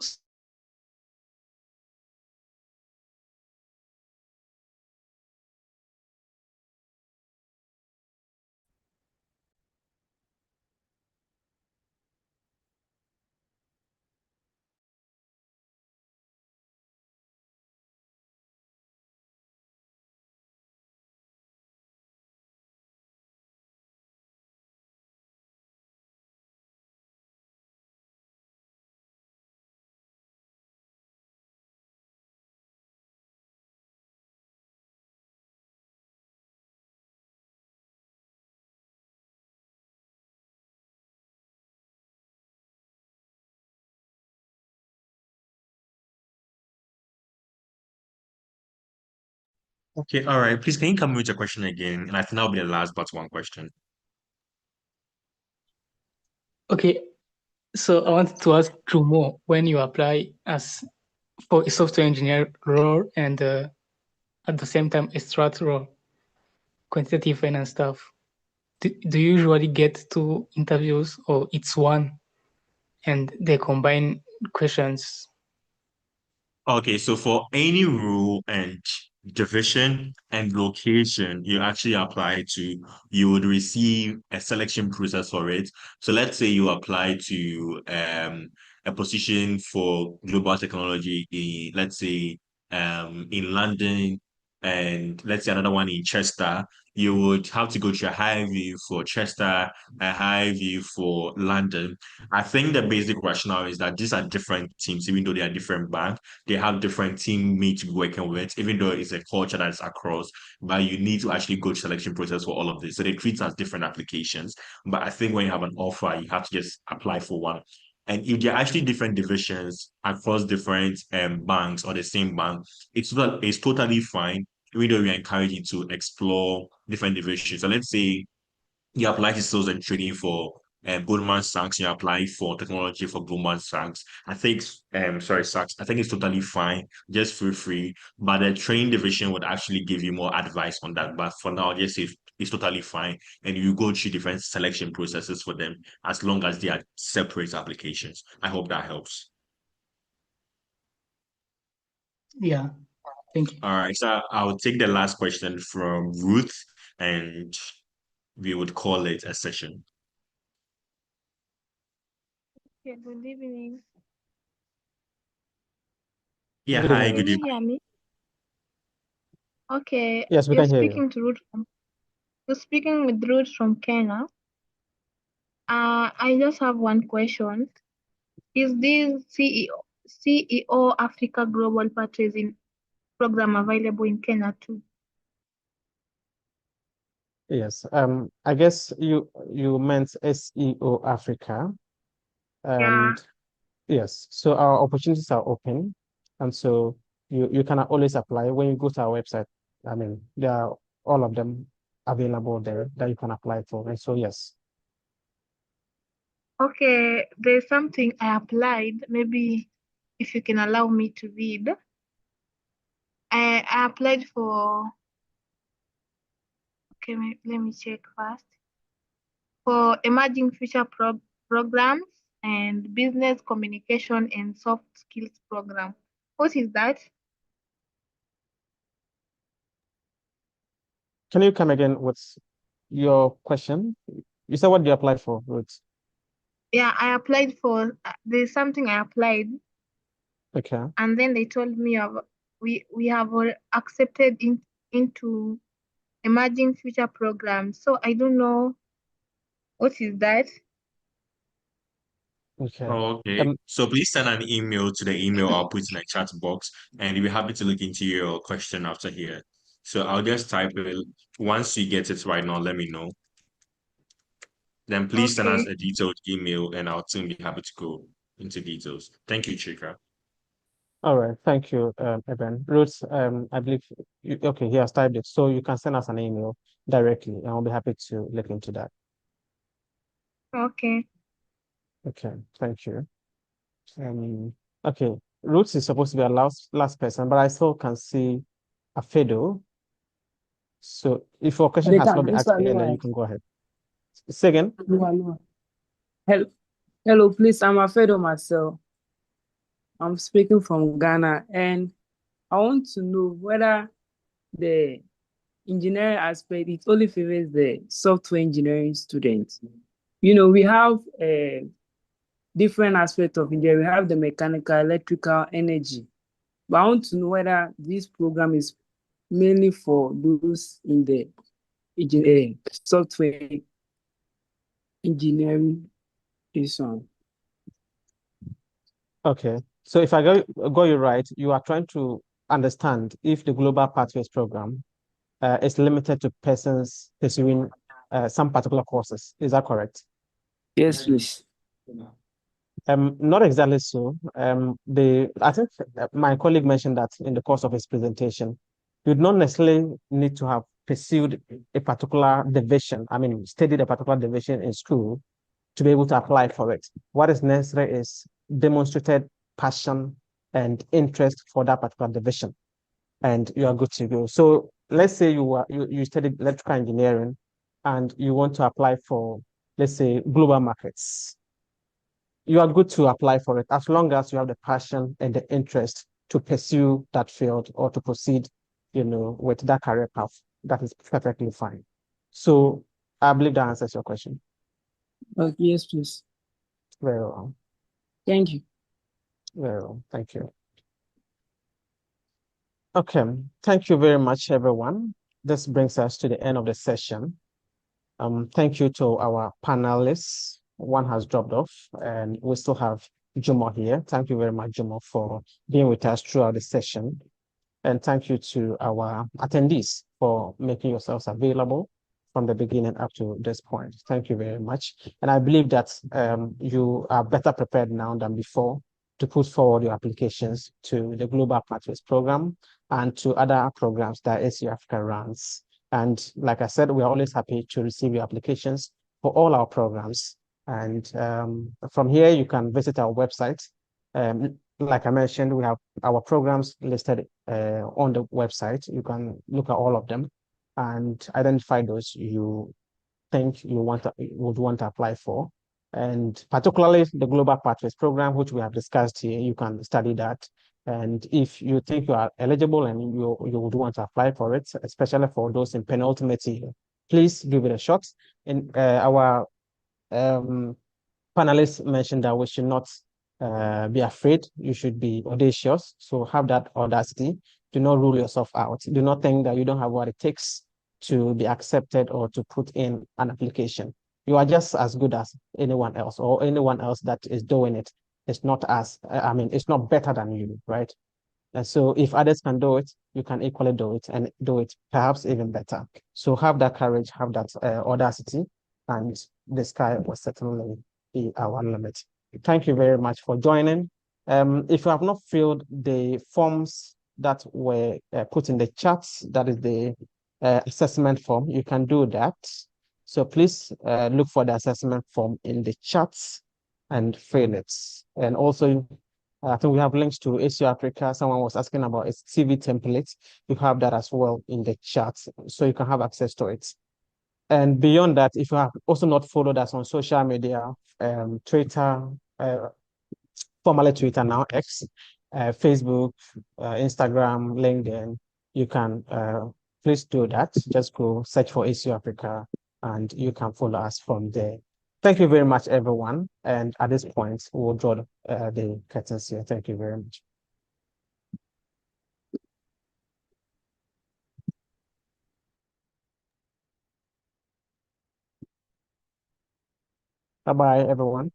Okay, all right. Please, can you come with your question again? And I think that'll be the last but one question. Okay, so I wanted to ask Trumo, when you apply as for a software engineer role and at the same time a strat role, quantitative finance stuff, do you usually get two interviews or it's one and they combine questions? Okay, so for any role and division and location you actually apply to, you would receive a selection process for it. So let's say you apply to a position for global technology in, let's say, in London, and let's say another one in Chester. You would have to go to a high view for Chester, a high view for London. I think the basic rationale is that these are different teams, even though they are different banks. They have different teammates to be working with, even though it's a culture that's across, but you need to actually go to selection process for all of this. So they treat it as different applications. But I think when you have an offer, you have to just apply for one. And if they're actually different divisions across different banks or the same bank, it's totally fine. Even though we encourage you to explore different divisions. So let's say you apply to sales and trading for Goldman Sachs, you apply for technology for Goldman Sachs. I think, sorry, Sachs, I think it's totally fine. Just feel free. But the training division would actually give you more advice on that. But for now, just say it's totally fine. And you go through different selection processes for them as long as they are separate applications. I hope that helps. Yeah, thank you. All right, so I'll take the last question from Ruth, and we would call it a session. Okay, good evening. Yeah, Good hi, evening, good Can Ruth. you evening. hear me? Okay, Yes, we you're can hear you. speaking to you're speaking with Ruth from Kenya. I just have one question. Is this CEO Africa Global Purchasing Program available in Kenya too? Yes. I guess you meant SEO Africa, Yeah. and yes. So our opportunities are open, and so you can always apply when you go to our website. I mean, there are all of them available there that you can apply for, and so yes. Okay, there's something I applied. Maybe if you can allow me to read. I applied for, okay, let me check first. For emerging future programs and business communication and soft skills program. What is that? Can you come again with your question? You said what do you apply for, Ruth? Yeah, I applied for, there's something I applied, Okay. and then they told me we have accepted into emerging future programs. So I don't know what is that. Okay. Oh, okay. So please send an email to the email I'll put in the chat box, and we'll be happy to look into your question after here. So I'll just type it. Once you get it right now, let me know. Then please send us Okay. a detailed email, and our team will be happy to go into details. Thank you, Chika. All right. Thank you, Eben. Ruth, I believe okay, he has typed it. So you can send us an email directly, and I'll be happy to look into that. Okay. Okay, thank you. Okay, Ruth is supposed to be our last person, but I still can see a Fedo. So if your question has not been asked earlier, you can go ahead. Say again. Hello, hello, please. I'm Afedo Marcel. I'm speaking from Ghana, and I want to know whether the engineering aspect it only favors the software engineering students. You know, we have different aspects of engineering. We have the mechanical, electrical, energy. But I want to know whether this program is mainly for those in the software engineering on. Okay, so if I got you right, you are trying to understand if the Global Pathways Program is limited to persons pursuing some particular courses. Is that correct? Yes, please. Not exactly so. I think my colleague mentioned that in the course of his presentation. You do not necessarily need to have pursued a particular division, studied a particular division in school to be able to apply for it. What is necessary is demonstrated passion and interest for that particular division, and you are good to go. So let's say you studied electrical engineering and you want to apply for, let's say, global markets. You are good to apply for it as long as you have the passion and the interest to pursue that field or to proceed, with that career path. That is perfectly fine. So I believe that answers your question. Okay, yes, please. Very well. Thank you. Very well. Thank you. Okay. Thank you very much, everyone. This brings us to the end of the session. Thank you to our panelists. One has dropped off, and we still have Jumo here. Thank you very much, Jumo, for being with us throughout the session. And thank you to our attendees for making yourselves available from the beginning up to this point. Thank you very much. And I believe that you are better prepared now than before to put forward your applications to the Global Pathways Program and to other programs that SEO Africa runs. And like I said, we're always happy to receive your applications for all our programs. And from here, you can visit our website. Like I mentioned, we have our programs listed on the website. You can look at all of them and identify those you think you would want to apply for. And particularly the Global Pathways Program, which we have discussed here, you can study that. And if you think you are eligible and you would want to apply for it, especially for those in penultimate year, please give it a shot. And our panelists mentioned that we should not be afraid. You should be audacious. So have that audacity. Do not rule yourself out. Do not think that you don't have what it takes to be accepted or to put in an application. You are just as good as anyone else, or anyone else that is doing it. It's not it's not better than you, right? And so if others can do it, you can equally do it and do it perhaps even better. So have that courage, have that audacity, and the sky will certainly be our limit. Thank you very much for joining. If you have not filled the forms that were put in the chat, that is the assessment form, you can do that. So please look for the assessment form in the chats and fill it. And also, I think we have links to SEO Africa. Someone was asking about its CV template. You have that as well in the chat, so you can have access to it. And beyond that, if you have also not followed us on social media, Twitter, formerly Twitter, now X, Facebook, Instagram, LinkedIn, you can please do that. Just go search for SEO Africa and you can follow us from there. Thank you very much, everyone. And at this point, we'll draw the curtains here. Thank you very much. Bye-bye, everyone.